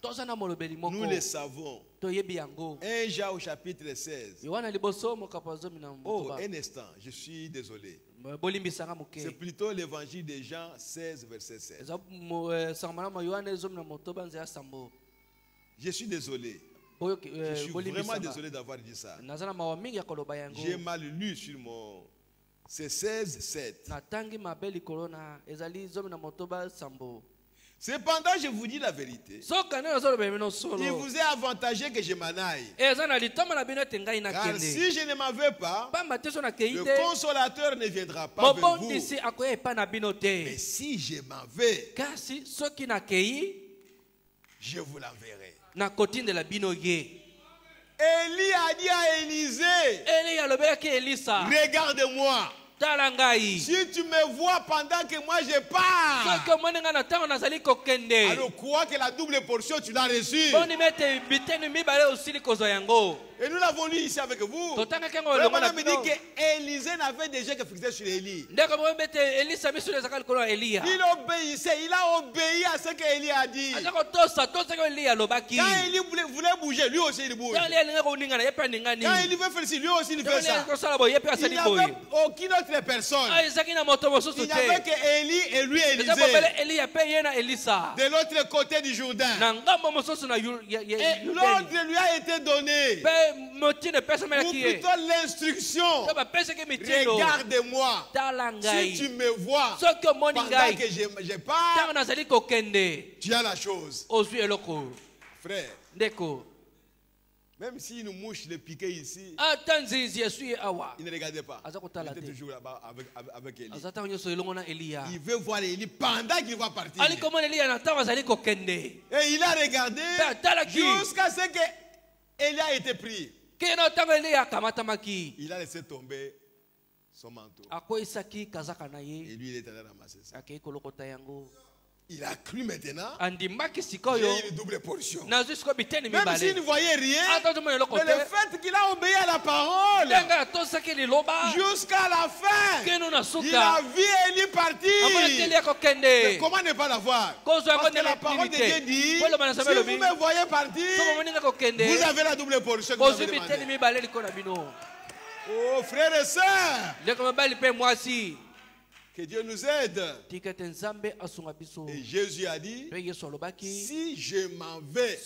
Nous le savons. 1 Jean au chapitre 16. Oh, un instant, je suis désolé. C'est plutôt l'évangile de Jean 16 verset 7. Je suis désolé. Je suis vraiment désolé d'avoir dit ça. J'ai mal lu sur mon... C'est 16, 7. Cependant, je vous dis la vérité. Il vous est avantageux que je m'en aille. Car si je ne m'en vais pas, le consolateur ne viendra pas vers vous. Mais si je m'en vais, je vous l'enverrai. Élie a dit à Élisée, regarde-moi. Si tu me vois pendant que moi je pars, alors crois que la double portion tu l'as reçue. Et nous l'avons lu ici avec vous. Le madame me dit qu'Élisée n'avait déjà que fixé sur Élie. Il obéissait, il a obéi à ce qu'Élie a dit. Quand Élie voulait bouger, lui aussi il bouge. Quand Élie veut faire ci, lui aussi il fait ça. Il n'y avait aucune autre personne. Il n'y avait qu'Élie et lui Élisée. De l'autre côté du Jourdain. Et l'ordre lui a été donné. Ou plutôt l'instruction. Regarde-moi. Si tu me vois pendant que je pars, tu as la chose. Frère, Même si une mouche le piquait ici, il ne ne regardait pas. Il était toujours là-bas avec Élie. Il veut voir Élie pendant qu'il va partir. Et il a regardé jusqu'à ce que Élie a été pris. Il a laissé tomber son manteau. Et lui, il est allé ramasser ça. Il a cru maintenant. J'ai une double portion. Même s'il ne voyait rien, mais le fait qu'il a obéi à la parole jusqu'à la fin, il a vu Élie partir. Mais comment ne pas la voir? Parce que la parole de Dieu dit, si vous me voyez partir, vous avez la double portion que vous avez demandé. Oh frères et sœurs, que Dieu nous aide. Et Jésus a dit, si je m'en vais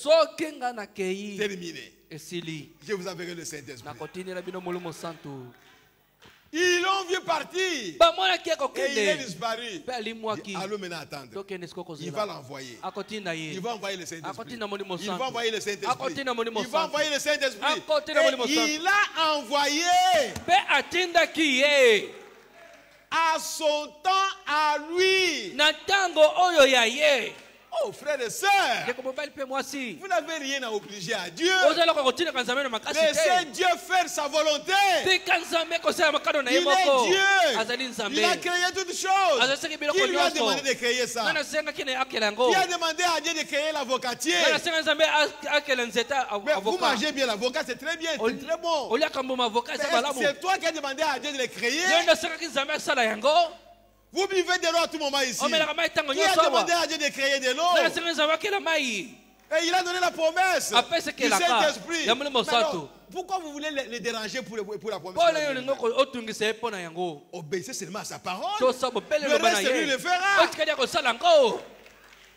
terminer, je vous enverrai le Saint-Esprit. Ils l'ont vu partir. Et il est disparu. Allons maintenant attendre. Il va l'envoyer. Il va envoyer le Saint-Esprit. Il va envoyer le Saint-Esprit. Il va envoyer le Saint-Esprit. Et il a envoyé à son temps à lui. Oh frères et sœurs, vous n'avez rien à obliger à Dieu. Laissez Dieu faire sa volonté. Il est Dieu. Il a créé toutes choses. Qui lui a demandé de créer ça? Qui a demandé à Dieu de créer l'avocatier? Mais vous mangez bien l'avocat, c'est très bien, c'est très bon. C'est toi qui as demandé à Dieu de le créer. Vous buvez de l'eau à tout moment ici. Qui a demandé à Dieu de créer de l'eau? Et il a donné la promesse du Saint-Esprit. Pourquoi vous voulez les déranger pour la promesse? Obéissez seulement à sa parole. Le reste, lui le fera.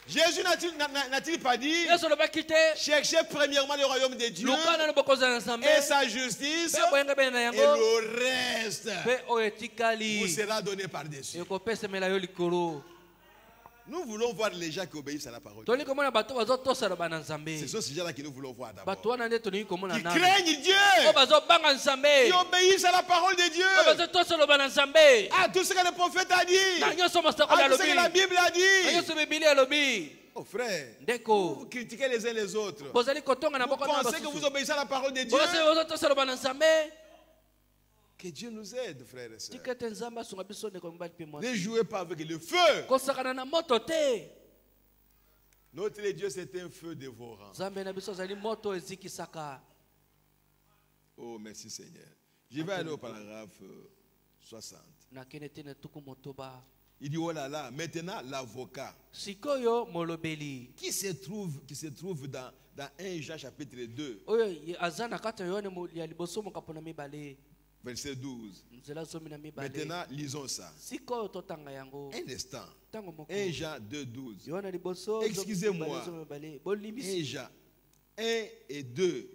Jésus n'a-t-il pas dit, cherchez premièrement le royaume de Dieu et sa justice, et le reste vous sera donné par-dessus. Nous voulons voir les gens qui obéissent à la parole. Ce sont ces gens-là que nous voulons voir d'abord. Qui craignent Dieu. Qui obéissent à la parole de Dieu. À tout ce que le prophète a dit. À tout ce que la Bible a dit. Oh frère, vous critiquez les uns les autres. Vous pensez que vous obéissez à la parole de Dieu. Que Dieu nous aide, frères et sœurs. Ne jouez pas avec le feu. Notre Dieu, c'est un feu dévorant. Oh, merci Seigneur. Je vais aller au paragraphe 60. Il dit, oh là là, maintenant l'avocat qui se trouve dans 1 Jean chapitre 2. Verset 12. Maintenant, lisons ça. Un instant. 1 Jean 2, 12. Excusez-moi. 1 Jean 1 et 2.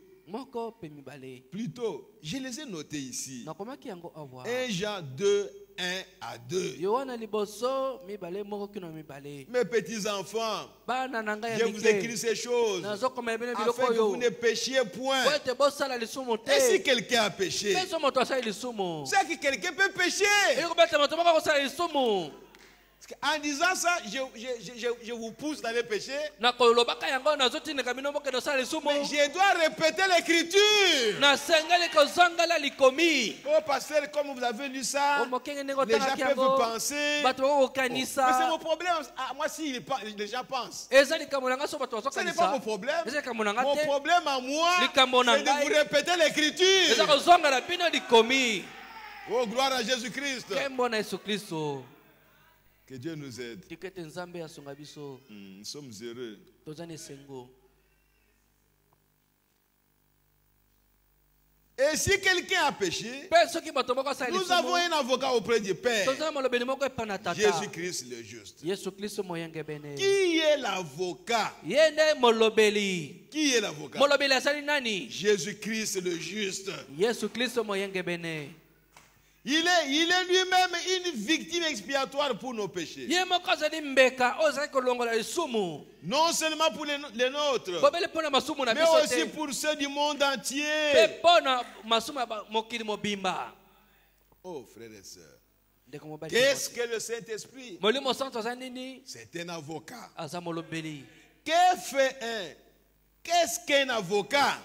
Plutôt, je les ai notés ici. 1 Jean 2, 1 à 2. Mes petits enfants, je vous écris ces choses afin que vous ne péchiez point. Et si quelqu'un a péché, c'est que quelqu'un peut pécher. En disant ça, je vous pousse dans les péchés. Mais je dois répéter l'écriture. Oh pasteur, comme vous avez lu ça, les gens peuvent penser. Mais c'est mon problème. Moi, si les gens pensent, ce n'est pas mon problème. Mon problème à moi, c'est de vous répéter l'écriture. Oh, gloire à Jésus-Christ. Que Dieu nous aide. Nous sommes heureux. Et si quelqu'un a péché, nous avons un avocat auprès du Père, Jésus-Christ le juste. Qui est l'avocat? Qui est l'avocat? Jésus-Christ le juste. Il est lui-même une victime expiatoire pour nos péchés. Non seulement pour les nôtres, mais aussi pour ceux du monde entier. Oh frères et sœurs, qu'est-ce que le Saint-Esprit? C'est un avocat. Qu'est-ce qu'un avocat?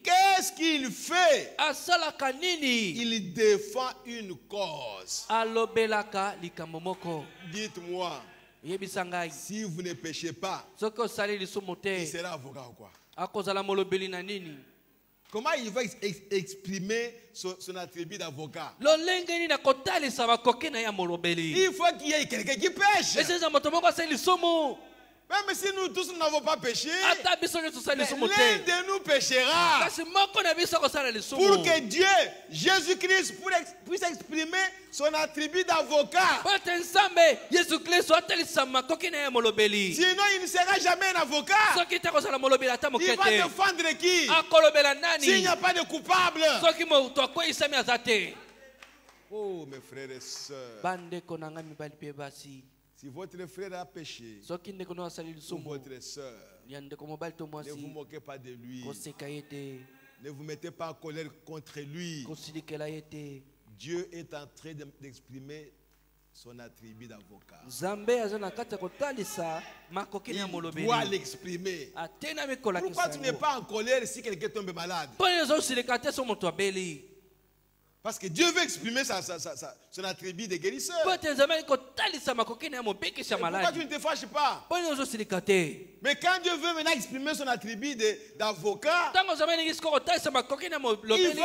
Qu'est-ce qu'il fait? Il défend une cause. Dites-moi, si vous ne péchez pas, il sera avocat ou quoi? Comment il va exprimer son attribut d'avocat? Il faut qu'il y ait quelqu'un qui pêche. Même si nous tous n'avons pas péché, l'un de nous péchera. Pour que Dieu, Jésus-Christ, puisse exprimer son attribut d'avocat. Sinon, il ne sera jamais un avocat. Il va défendre qui? S'il n'y a pas de coupable. Oh, mes frères et sœurs. Si votre frère a péché, ou votre soeur, ne vous moquez pas de lui. Ne vous mettez pas en colère contre lui. Dieu est en train d'exprimer son attribut d'avocat. Il doit l'exprimer. Pourquoi tu n'es pas en colère si quelqu'un tombe malade? Parce que Dieu veut exprimer son attribut de guérisseur. Pourquoi tu ne te fâches pas? Mais quand Dieu veut maintenant exprimer son attribut d'avocat, il faut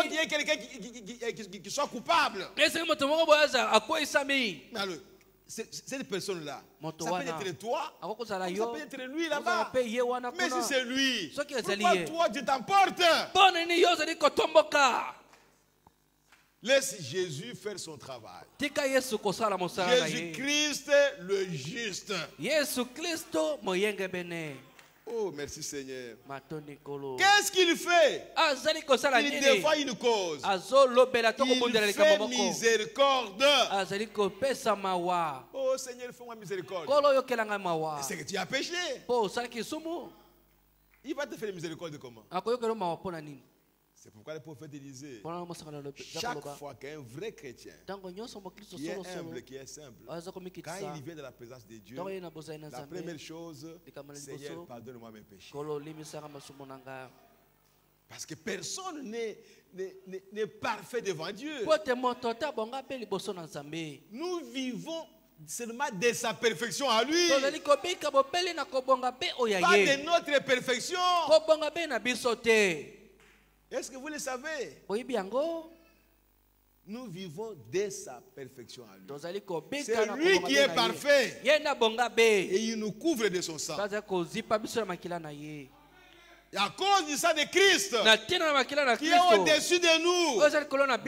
qu'il y ait quelqu'un qui soit coupable. Mais alors, cette personne-là, ça peut être toi, ça peut être lui là-bas. Mais si c'est lui, pourquoi toi tu t'emportes? Laisse Jésus faire son travail. Jésus-Christ le juste. Oh, merci Seigneur. Qu'est-ce qu'il fait? Il défend une cause. Il fait miséricorde. Oh Seigneur, fais-moi miséricorde. C'est que tu as péché. Il va te faire miséricorde comment? C'est pourquoi le prophète disait, chaque fois qu'un vrai chrétien qui est humble, qui est simple, quand il vient de la présence de Dieu, la première chose, Seigneur, pardonne-moi mes péchés. Parce que personne n'est parfait devant Dieu. Nous vivons seulement de sa perfection à lui, pas de notre perfection. Est-ce que vous le savez? Nous vivons dès sa perfection à lui. C'est lui qui est parfait. Et il nous couvre de son sang. Et à cause du sang de Christ qui est au-dessus de nous,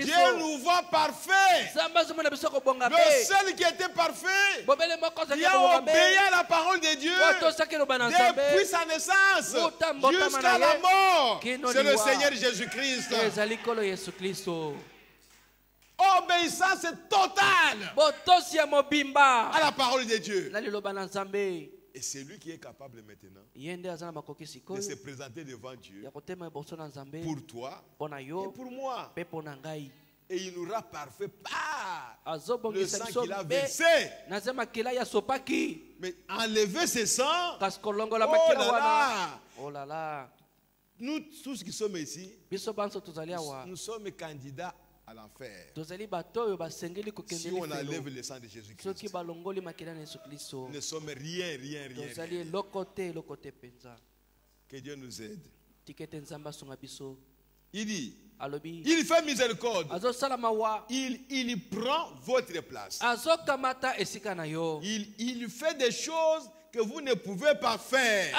Dieu nous voit parfait. Le seul qui était parfait, qui a obéi à la parole de Dieu depuis sa naissance jusqu'à la mort, c'est le Seigneur Jésus-Christ. Obéissance totale à la parole de Dieu. Et c'est lui qui est capable maintenant de se présenter devant Dieu pour toi et pour moi. Et il nous rend parfait par le sang qu'il a versé. Mais enlever ce sang, oh là là, nous tous qui sommes ici, nous sommes candidats à l'enfer. Si on enlève le sang de Jésus-Christ, nous ne sommes rien. Que Dieu nous aide. Il dit, il fait miséricorde. Il prend votre place. Il fait des choses que vous ne pouvez pas faire.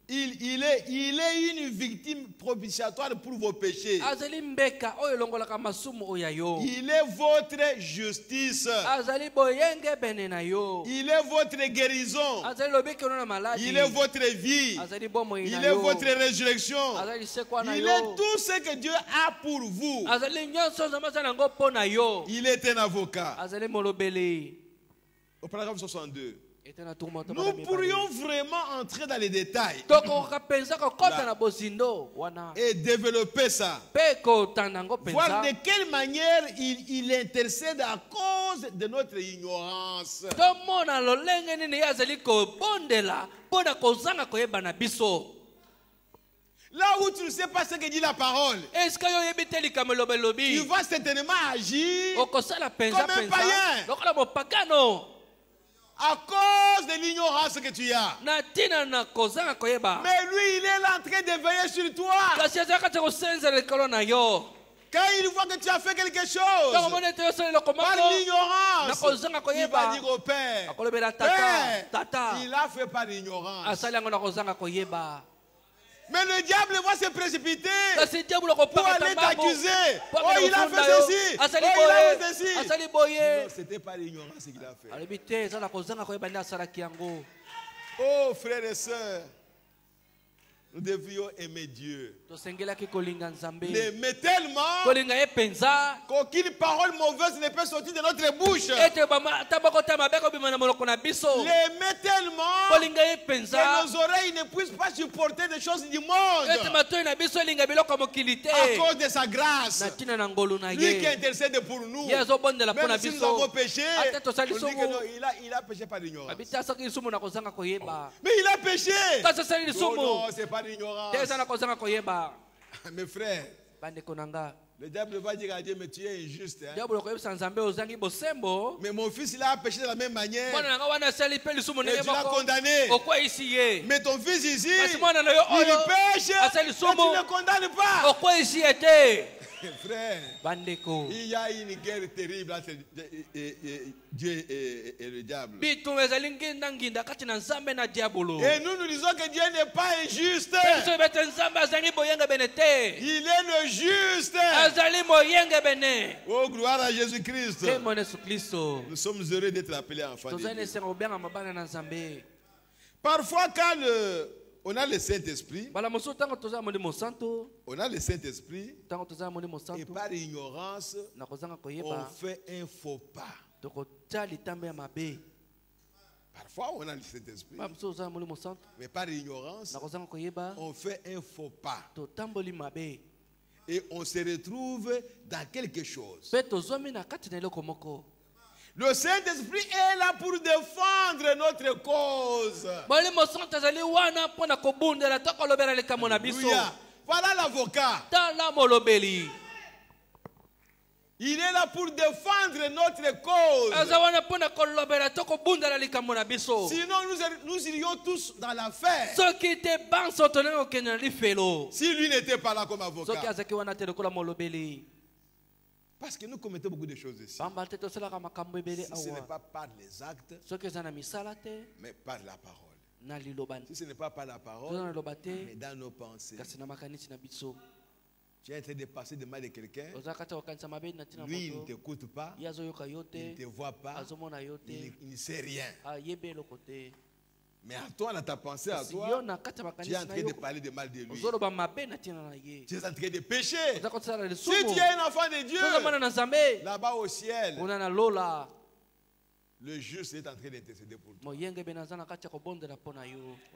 Il est une victime propitiatoire pour vos péchés. Il est votre justice. Il est votre guérison. Il est votre vie. Il est votre résurrection. Il est tout ce que Dieu a pour vous. Il est un avocat. Au paragraphe 62. Nous pourrions vraiment entrer dans les détails et développer ça. Voir de quelle manière il intercède à cause de notre ignorance. Là où tu ne sais pas ce que dit la parole, tu vas certainement agir comme un païen. À cause de l'ignorance que tu as. Mais lui, il est là en train de veiller sur toi. Quand il voit que tu as fait quelque chose par l'ignorance, il va dire au Père, Père, il a fait par l'ignorance. Mais le diable va se précipiter pour aller t'accuser. Oh, il a fait ceci. Oh, il a fait ceci. Non, c'était pas l'ignorance qu'il a fait. Oh, frères et sœurs, nous devions aimer Dieu. L'aimer tellement qu'aucune parole mauvaise ne peut sortir de notre bouche. L'aimer tellement que nos oreilles ne puissent pas supporter des choses du monde. À cause de sa grâce. Lui qui intercède pour nous. Même si nous avons péché, on dit que non, il a péché par l'ignorance. Mais il a péché. Oh non, c'est pas l'ignorance. Mes frères, le diable va dire à Dieu, mais tu es injuste. Hein? Mais mon fils, il a péché de la même manière. Et tu l'as condamné. Mais ton fils ici, il pêche et tu ne le condamnes pas. Frère, il y a une guerre terrible entre Dieu et le diable. Et nous disons que Dieu n'est pas injuste. Il est le juste. Oh, gloire à Jésus-Christ. Nous sommes heureux d'être appelés enfants de Dieu. Parfois, quand on a le Saint-Esprit, on a le Saint-Esprit, et par ignorance, on fait un faux pas. Parfois, on a le Saint-Esprit, mais par ignorance, on fait un faux pas. Et on se retrouve dans quelque chose. Le Saint-Esprit est là pour défendre notre cause. Alléluia. Voilà l'avocat. Il est là pour défendre notre cause. Sinon, nous irions tous dans l'affaire. Si lui n'était pas là comme avocat. Parce que nous commettons beaucoup de choses ici. Si ce n'est pas par les actes, mais par la parole. Si ce n'est pas par la parole, mais dans nos pensées. Tu es en train de passer de mal de quelqu'un. Lui, il ne t'écoute pas. Il ne te voit pas. Il ne sait rien. Mais à toi, dans ta pensée, à toi, tu es en train de parler de mal de lui. Tu es en train de pécher. Si tu es un enfant de Dieu, là-bas au ciel, le juste est en train d'intercéder pour toi.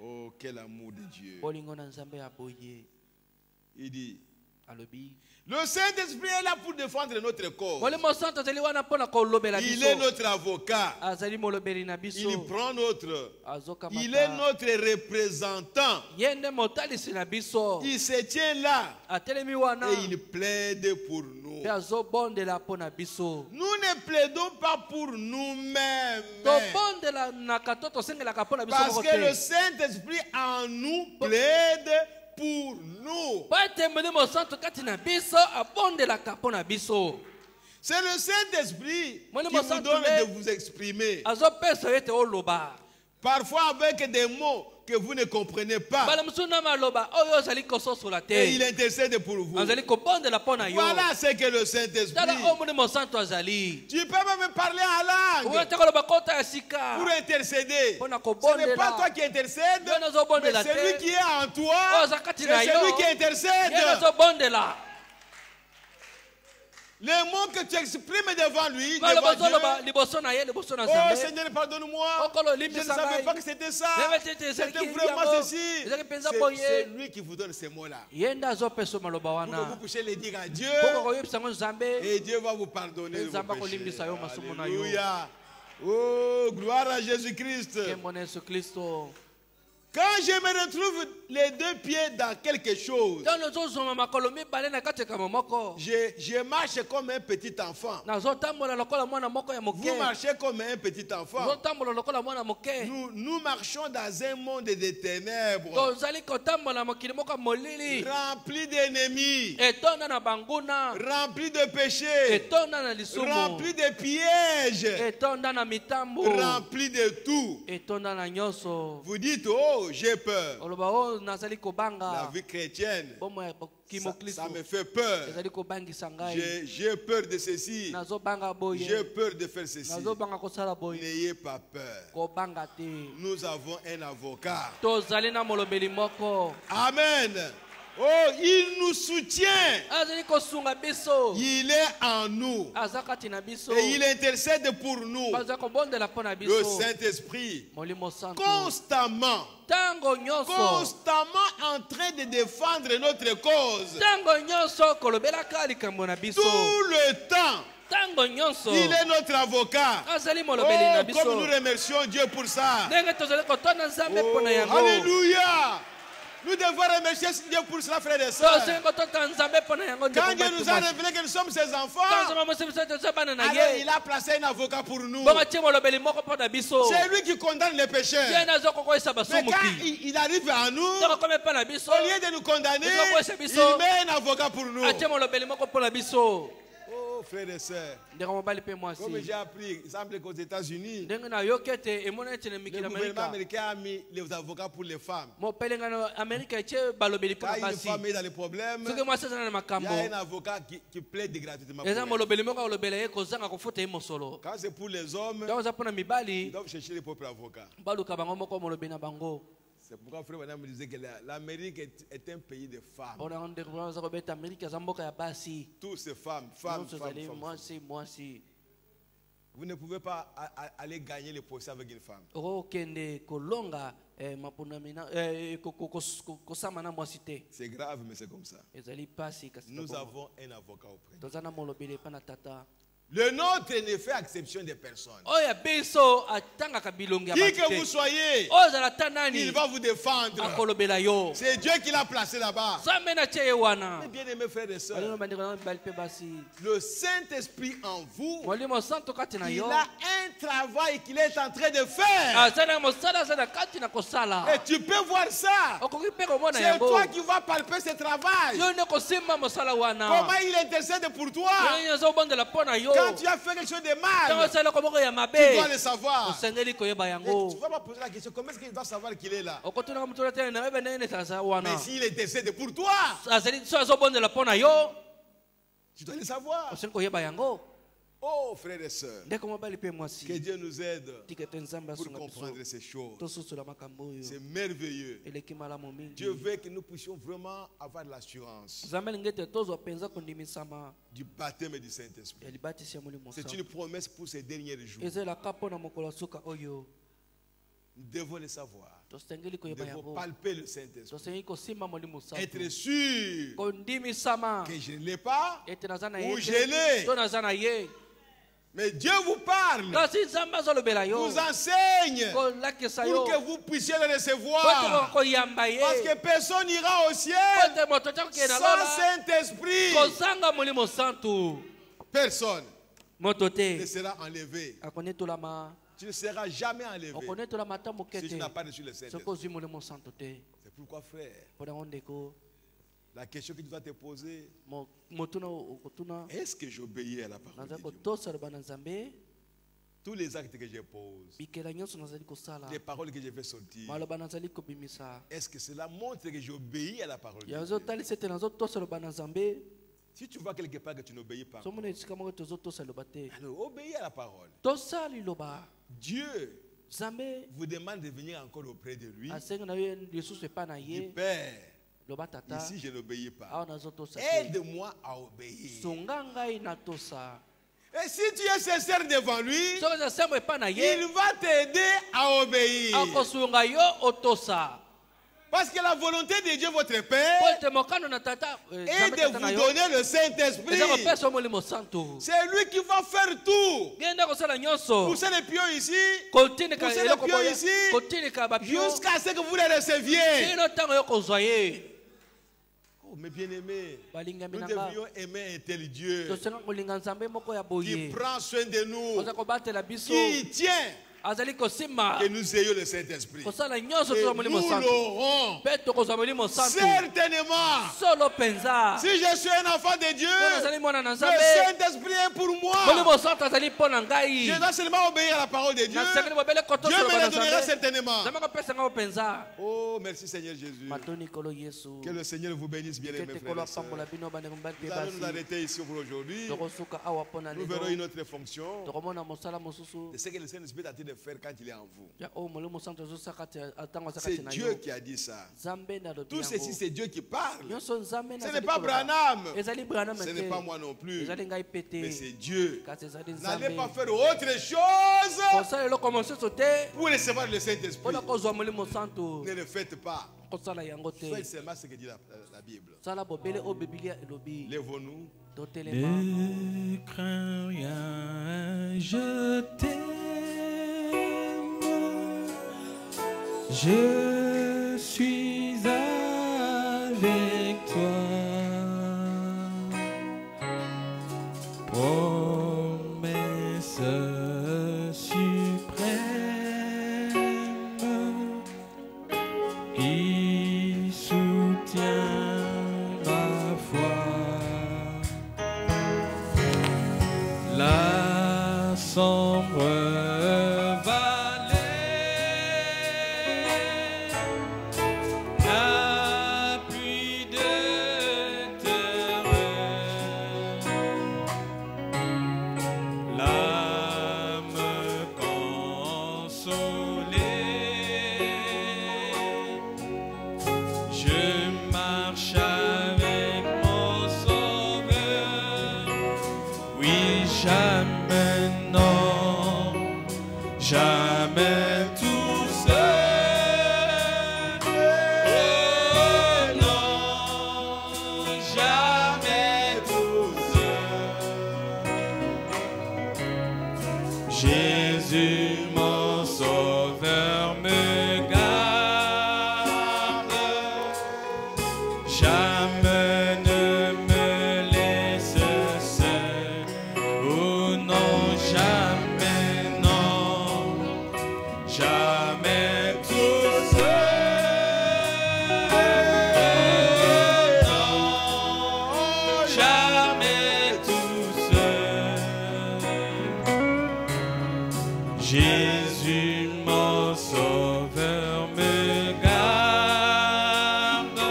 Oh, quel amour de Dieu. Il dit, le Saint-Esprit est là pour défendre notre cause. Il est notre avocat. Il prend notre. Il est notre représentant. Il se tient là. Et il plaide pour nous. Nous ne plaidons pas pour nous-mêmes. Parce que le Saint-Esprit en nous plaide pour nous. C'est le Saint-Esprit qui vous donne de vous exprimer. Parfois avec des mots que vous ne comprenez pas. Et il intercède pour vous. Voilà ce que le Saint-Esprit. Tu peux même parler en langue pour intercéder. Ce n'est pas toi qui intercède, mais celui qui est en toi, c'est celui qui intercède. Les mots que tu exprimes devant lui, devant Dieu. Oh Seigneur, pardonne-moi. Je ne savais pas que c'était ça. C'était vraiment ceci. C'est lui qui vous donne ces mots-là. Pour que vous puissiez les dire à Dieu. Et Dieu va vous pardonner de vos péchés. Alléluia. Oh, gloire à Jésus-Christ. Quand je me retrouve les deux pieds dans quelque chose, je marche comme un petit enfant. Vous marchez comme un petit enfant. Nous marchons dans un monde de ténèbres, rempli d'ennemis, rempli de péchés, rempli de pièges, rempli de tout. Vous dites, oh, j'ai peur. La vie chrétienne, ça me fait peur. J'ai peur de ceci. J'ai peur de faire ceci. N'ayez pas peur. Nous avons un avocat. Amen. Oh, il nous soutient. Il est en nous. Et il intercède pour nous. Le Saint-Esprit, constamment en train de défendre notre cause. Tout le temps. Il est notre avocat. Oh, comme nous remercions Dieu pour ça. Oh, alléluia. Nous devons remercier Dieu pour cela, frères et sœurs. Quand Dieu nous a révélé que nous sommes ses enfants, alors il a placé un avocat pour nous. C'est lui qui condamne les pécheurs. Mais quand il arrive à nous, au lieu de nous condamner, il met un avocat pour nous. Oh, frères et sœurs, comme j'ai appris, il semble qu'aux États-Unis, le gouvernement américain a mis les avocats pour les femmes. Quand une femme est dans les problèmes, il y a un avocat qui plaide gratuitement pour elle. Quand c'est pour les hommes, ils doivent chercher les propres avocats. C'est pourquoi frère Madame me disait que l'Amérique est un pays de femmes. Tous ces femmes. Vous ne pouvez pas aller gagner le procès avec une femme. C'est grave, mais c'est comme ça. Nous avons un avocat auprès. Le nôtre ne fait exception des personnes. Qui que vous soyez, il va vous défendre. C'est Dieu qui l'a placé là-bas. Mes bien-aimés frères et sœurs, le Saint-Esprit en vous, il a un travail qu'il est en train de faire. Et tu peux voir ça. C'est toi qui vas palper ce travail. Comment il intercède pour toi. Quand tu as fait quelque chose de mal, tu dois le savoir. Et tu ne vas pas poser la question, comment est-ce qu'il doit savoir qu'il est là? Mais s'il intercède pour toi, tu dois le savoir. Oh frères et sœurs, que Dieu nous aide pour comprendre ces choses. C'est merveilleux. Dieu veut que nous puissions vraiment avoir l'assurance du baptême du Saint-Esprit. C'est une promesse pour ces derniers jours. Nous devons le savoir. Nous devons palper le Saint-Esprit. Être sûr que je ne l'ai pas ou je l'ai. Mais Dieu vous parle, vous enseigne pour que vous puissiez le recevoir. Parce que personne n'ira au ciel sans Saint-Esprit. Personne ne sera enlevé. Tu ne seras jamais enlevé si tu n'as pas reçu le Saint-Esprit. C'est pourquoi, frère, la question que tu dois te poser, est-ce que j'obéis à la parole de Dieu? tous les actes que je pose, les paroles que je fais sortir, est-ce que cela montre que j'obéis à la parole de Dieu? Si tu vois quelque part que tu n'obéis pas, alors obéis à la parole. Dieu vous demande de venir encore auprès de lui. Dit, Père, ici je n'obéis pas. Aide-moi à obéir. Et si tu es sincère devant lui, il va t'aider à obéir. Parce que la volonté de Dieu, votre Père, est de vous donner le Saint-Esprit. C'est lui qui va faire tout. Pousser les pions ici, pousser les pions ici, jusqu'à ce que vous les receviez. Oh, mes bien-aimés, nous devrions aimer un tel Dieu qui prend soin de nous, qui tient que nous ayons le Saint-Esprit. Et nous l'aurons certainement. Si je suis un enfant de Dieu, le Saint-Esprit est pour moi. Je dois seulement obéir à la parole de Dieu. Dieu me le donnera certainement. Oh, merci Seigneur Jésus. Que le Seigneur vous bénisse bien, mes frères et sœurs. Nous allons nous arrêter ici pour aujourd'hui. Nous verrons une autre fonction. C'est ce que le Saint-Esprit a dit de faire quand il est en vous. C'est Dieu qui a dit ça. Tout ceci, c'est Dieu qui parle. Ce n'est pas Branham. Ce n'est pas moi non plus. Mais c'est Dieu. N'allez pas faire autre chose pour recevoir le Saint-Esprit. Ne le faites pas. Faites seulement ce que dit la Bible. Lèvons-nous. Ne crains rien, je t'aime, je suis avec toi. Promesse suprême qui soutient ma foi. La sombre vallée n'a plus de terreur. L'âme consolée, je marche avec mon Sauveur. Oui, jamais non, jamais tout seul. Oh non, jamais tout seul. Jésus, mon Sauveur, me garde. Jamais ne me laisse seul. Oh non, jamais non, jamais tout seul. Non, jamais tout seul. Jésus, mon Sauveur, me garde.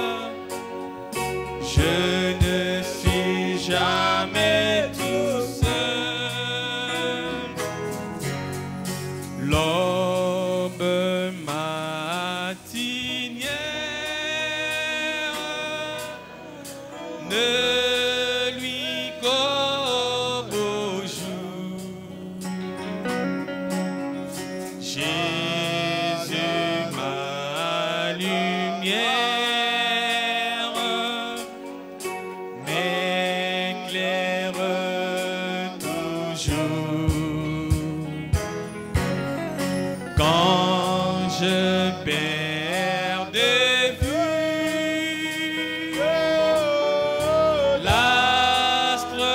Je ne suis jamais tout seul. L'aube matinière ne lui qu'au beau jour. Jésus, ma lumière, m'éclaire toujours. Quand je perds de vue l'astre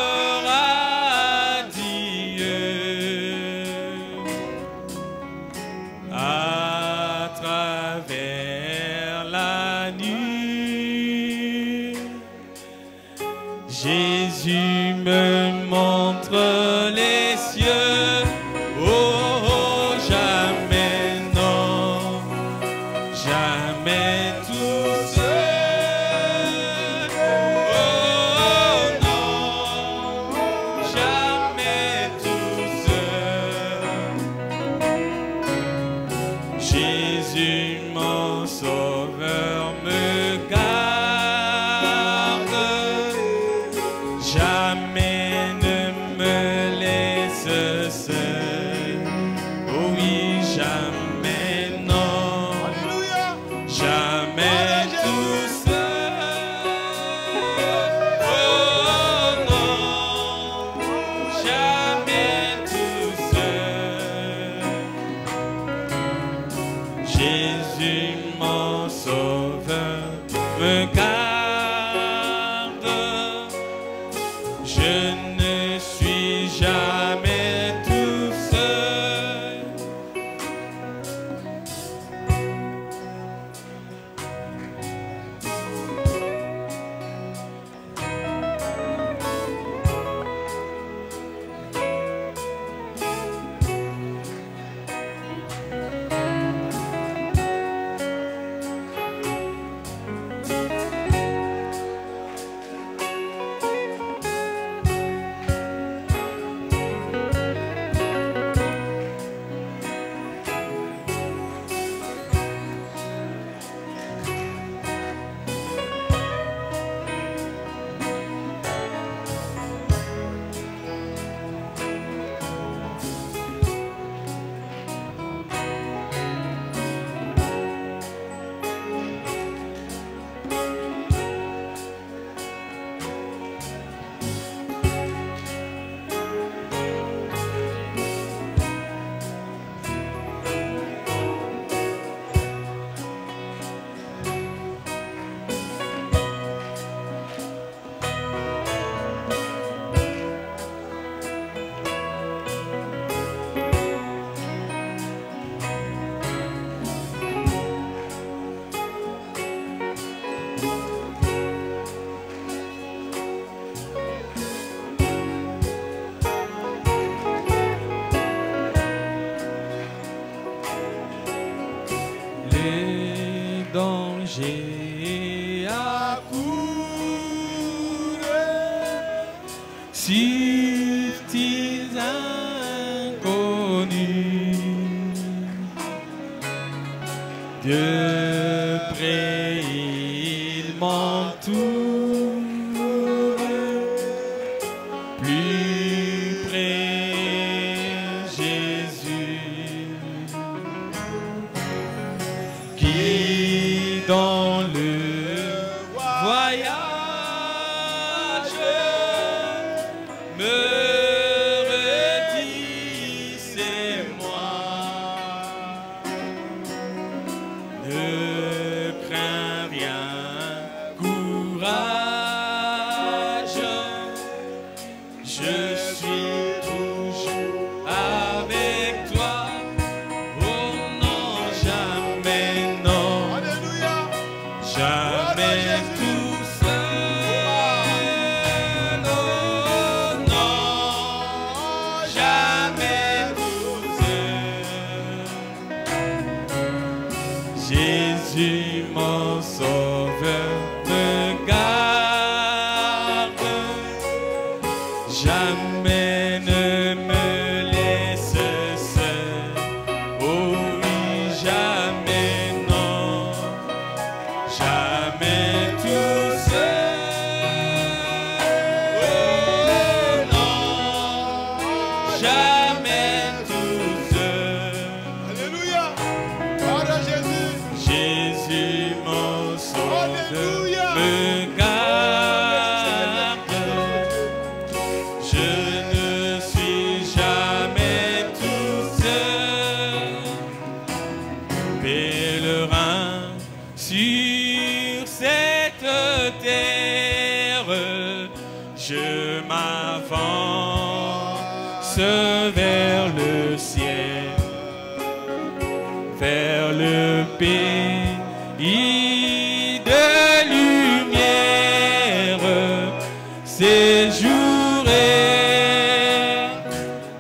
radieux, à travers la nuit, Jésus me montre les cieux. Oh, Jésus mon sauveur me garde, jamais ne me laisse seul, oh oui jamais non, jamais tout seul, oh non, jamais tout seul. Jésus mon sauveur me garde, je ne suis jamais tout seul. Les dangers accourent, subtils inconnus, de près ils m'entourent, plus près Jésus, qui dans le voyage me redit c'est moi. Ne crains rien, courage, je suis toujours avec toi. Oh non, jamais non, jamais tout seul. Oh non, jamais tout seul. Jésus mon sauveur me garde, jamais ne me laisse seul. Oh oui, jamais non, jamais tout seul. Oh non, jamais tout seul. Alléluia. Gloire à Jésus. Jésus mon sauveur Alléluia. me garde, je ne suis jamais tout seul. Pèlerin sur cette terre, je m'avance vers le ciel, vers le pays de lumière, séjour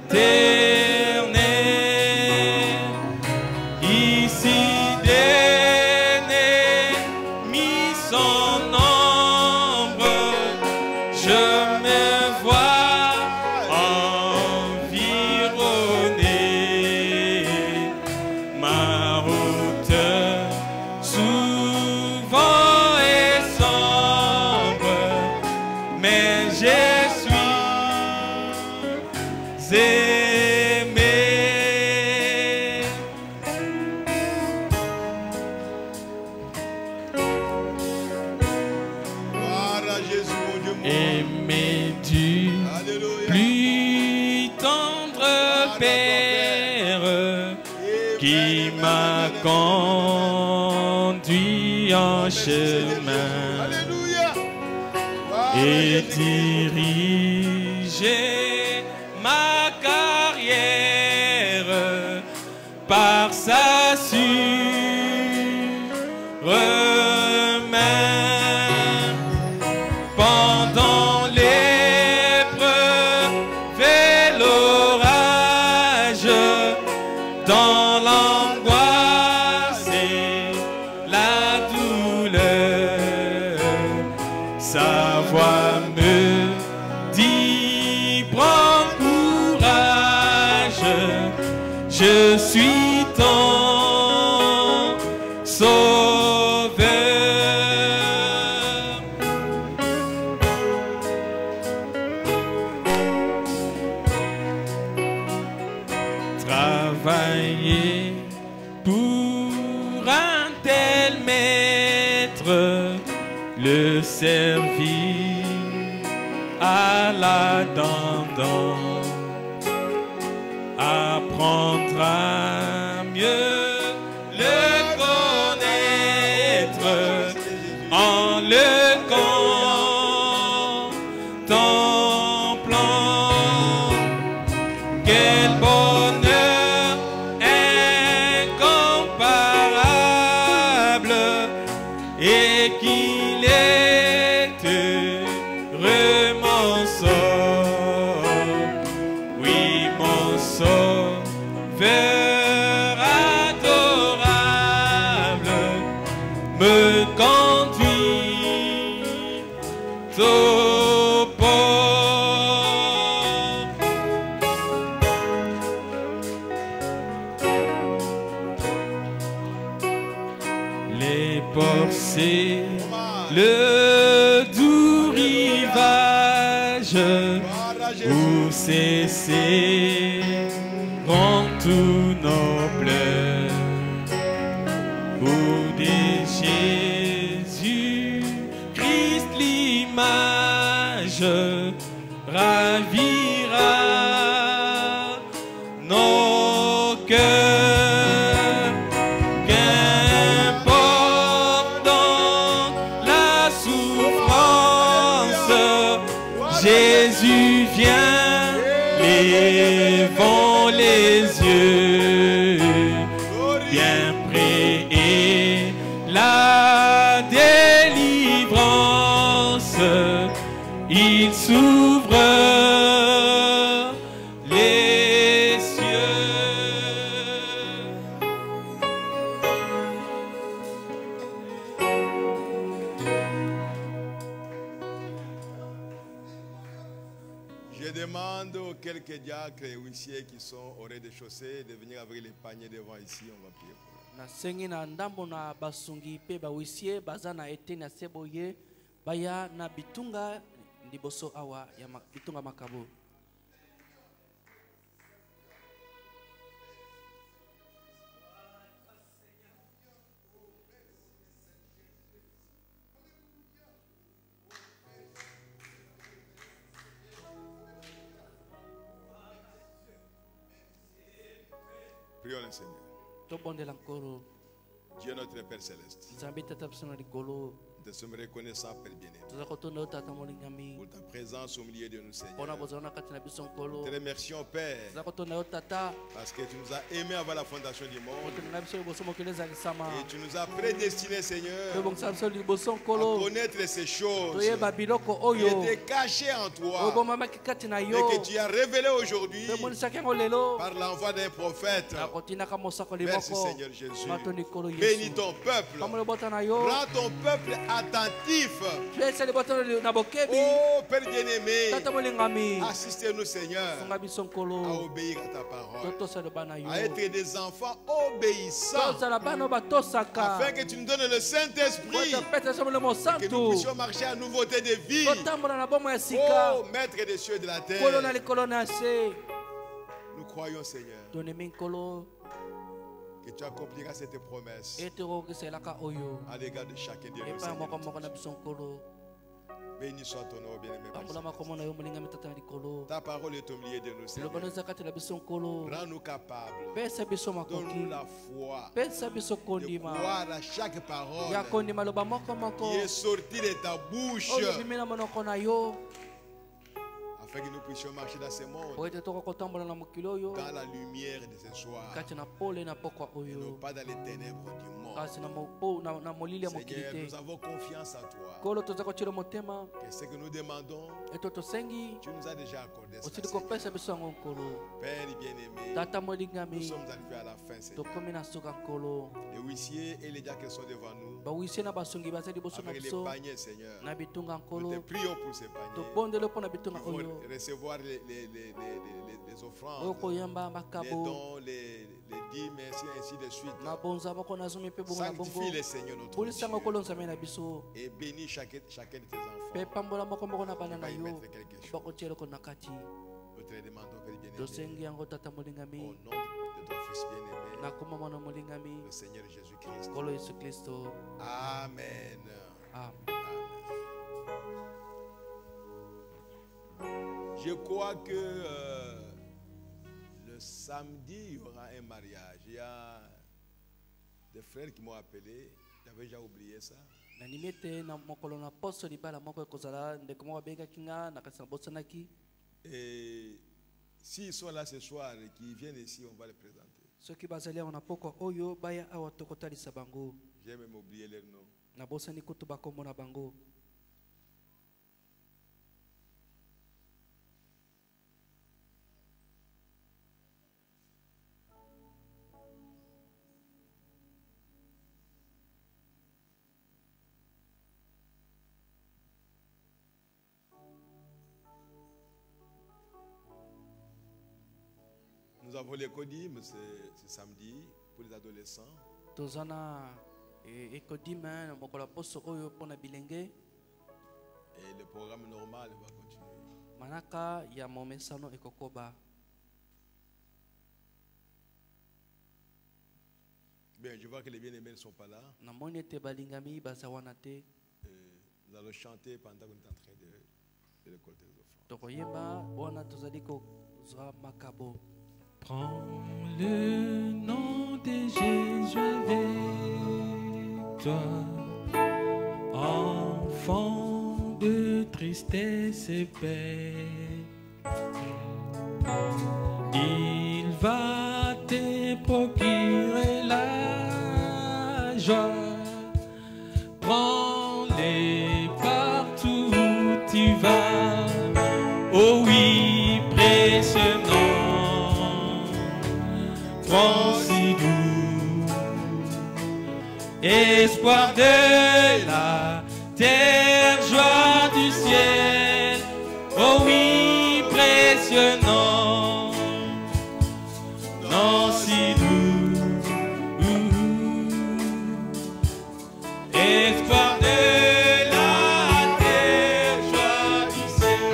éternel. Ici d'ennemis sans nombre, je me vois environné. Ma route qui m'a conduit en chemin et dirigé ma carrière par sa sûre main. Pendant l'épreuve et l'orage, dans l'angoisse et la douleur, sa voix me dit prends courage, je suis ton sauveur. Travailler pour un tel maître, le servir à la dent, apprendre à mieux le connaître en le contemplant. Quel bonheur incomparable et qu'il est heureux mon sort, oui mon sauveur adorable me conduit au port. Les ports c'est le doux rivage où cesseront tous nos pleurs, où des Jésus Christ l'image ravira nos cœurs. Qu'importe donc la souffrance, Jésus vient, levons les yeux, bien près et la délivrance, il s'ouvre les cieux. Je demande aux quelques diacres et huissiers qui sont au rez-de-chaussée de venir avec les paniers devant ici. On va prier pour eux. nasengi na ndambo na basungi pe bawisie baza na eteni ya seboye baya na bitunga liboso awa ya bitunga makabo. Prions le Seigneur. Dieu notre Père Céleste, nous te sommes reconnaissants, Père bien-aimé, pour ta présence au milieu de nous, Seigneur. Nous te remercions, Père, parce que tu nous as aimés avant la fondation du monde et tu nous as prédestinés, Seigneur, à connaître ces choses qui étaient cachées en toi et que tu as révélées aujourd'hui par l'envoi d'un prophète. Merci, Seigneur Jésus. Bénis ton peuple. Rends ton peuple attentif. Oh Père bien-aimé, assistez-nous, Seigneur, à obéir à ta parole, à être des enfants obéissants, afin que tu nous donnes le Saint-Esprit, que nous puissions marcher à nouveauté de vie. Oh Maître des cieux et de la terre, nous croyons, Seigneur, que tu accompliras cette promesse à l'égard de chacun de nous. Béni soit ton nom, bien-aimé. Ta parole est au milieu de nous, Seigneur. Rends-nous capables. Donne-nous la foi de croire à chaque parole qui est sortie de ta bouche, afin que nous puissions marcher dans ce monde dans la lumière de ce soir et non pas dans les ténèbres du monde. Seigneur, nous avons confiance en toi. Et ce que nous demandons, tu nous as déjà accordé ça, Seigneur. Père bien-aimé, nous sommes arrivés à la fin, Seigneur. Les huissiers et les diacres sont devant nous avec les paniers, Seigneur. Nous te prions pour ces paniers. Ils vont recevoir les offrandes, les dons, les dîmes, ainsi de suite. Sanctifie les Seigneur notre Dieu et bénis chacun de tes enfants. Il va y mettre quelque chose. Nous te le demandons, Père bien-aimé, au nom de ton Fils bien-aimé, le Seigneur Jésus-Christ. Amen. Amen. Je crois que le samedi, il y aura un mariage. Il y a des frères qui m'ont appelé. J'avais déjà oublié ça. Et s'ils sont là ce soir et qu'ils viennent ici, on va les présenter. J'ai même oublié leur nom. Nous avons les codimes, c'est samedi pour les adolescents. Et le programme normal va continuer. Bien, je vois que les bien-aimés ne sont pas là. Nous allons chanter pendant qu'on est en train de récolter les offrandes. Prends le nom de Jésus avec toi, enfant de tristesse et paix. Il va te procurer la joie. Prends-les partout où tu vas. Oh oui, précieux nom. Prends si doux, espoir de la terre, joie du ciel. Oh oui, précieux nom, nom si doux, espoir de la terre, joie du ciel.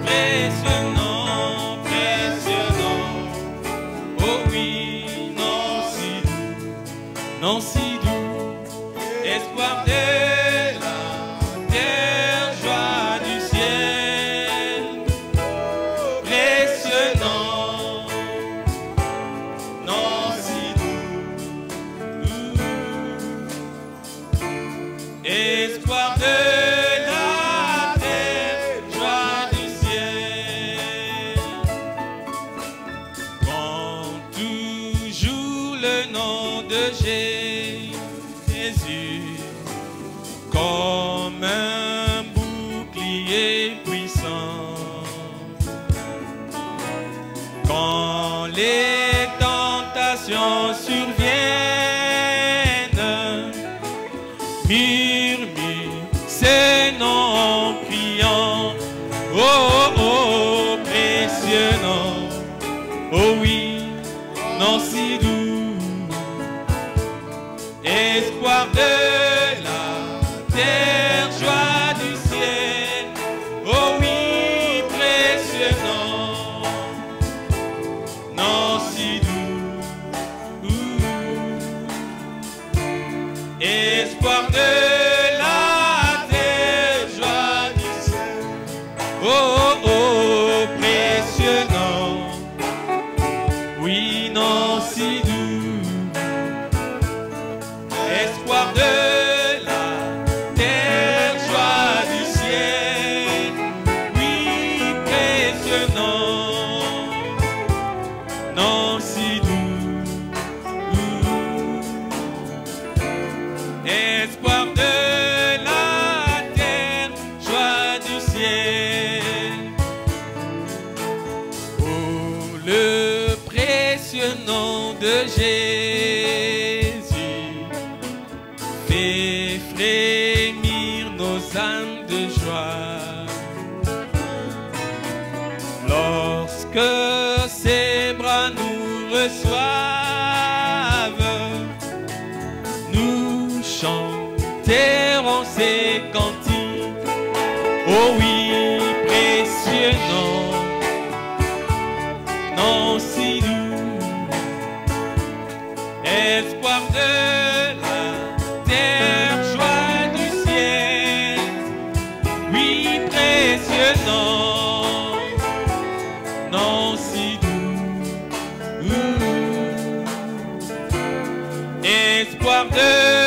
Précieux nom, précieux nom. Oh oui. Non si doux, espoir de la terre, joie du ciel, précieux nom, non si doux, espoir de la terre, joie du ciel. Prends toujours le nom de Jésus comme un bouclier puissant. Quand les tentations surviennent, murmure ces noms en priant. Oh, oh, oh, précieux nom. Oh oui, non si doux, espoir de la terre, joie du ciel. Oh oui, précieux nom, nom si doux, espoir de la terre, joie du ciel. Jésus fait frémir nos âmes de joie. Lorsque ses bras nous reçoivent, nous chanterons ses cantiques. Oh oui, précieux nom si doux, espoir de la terre, joie du ciel. Oui, précieux nom si doux, espoir de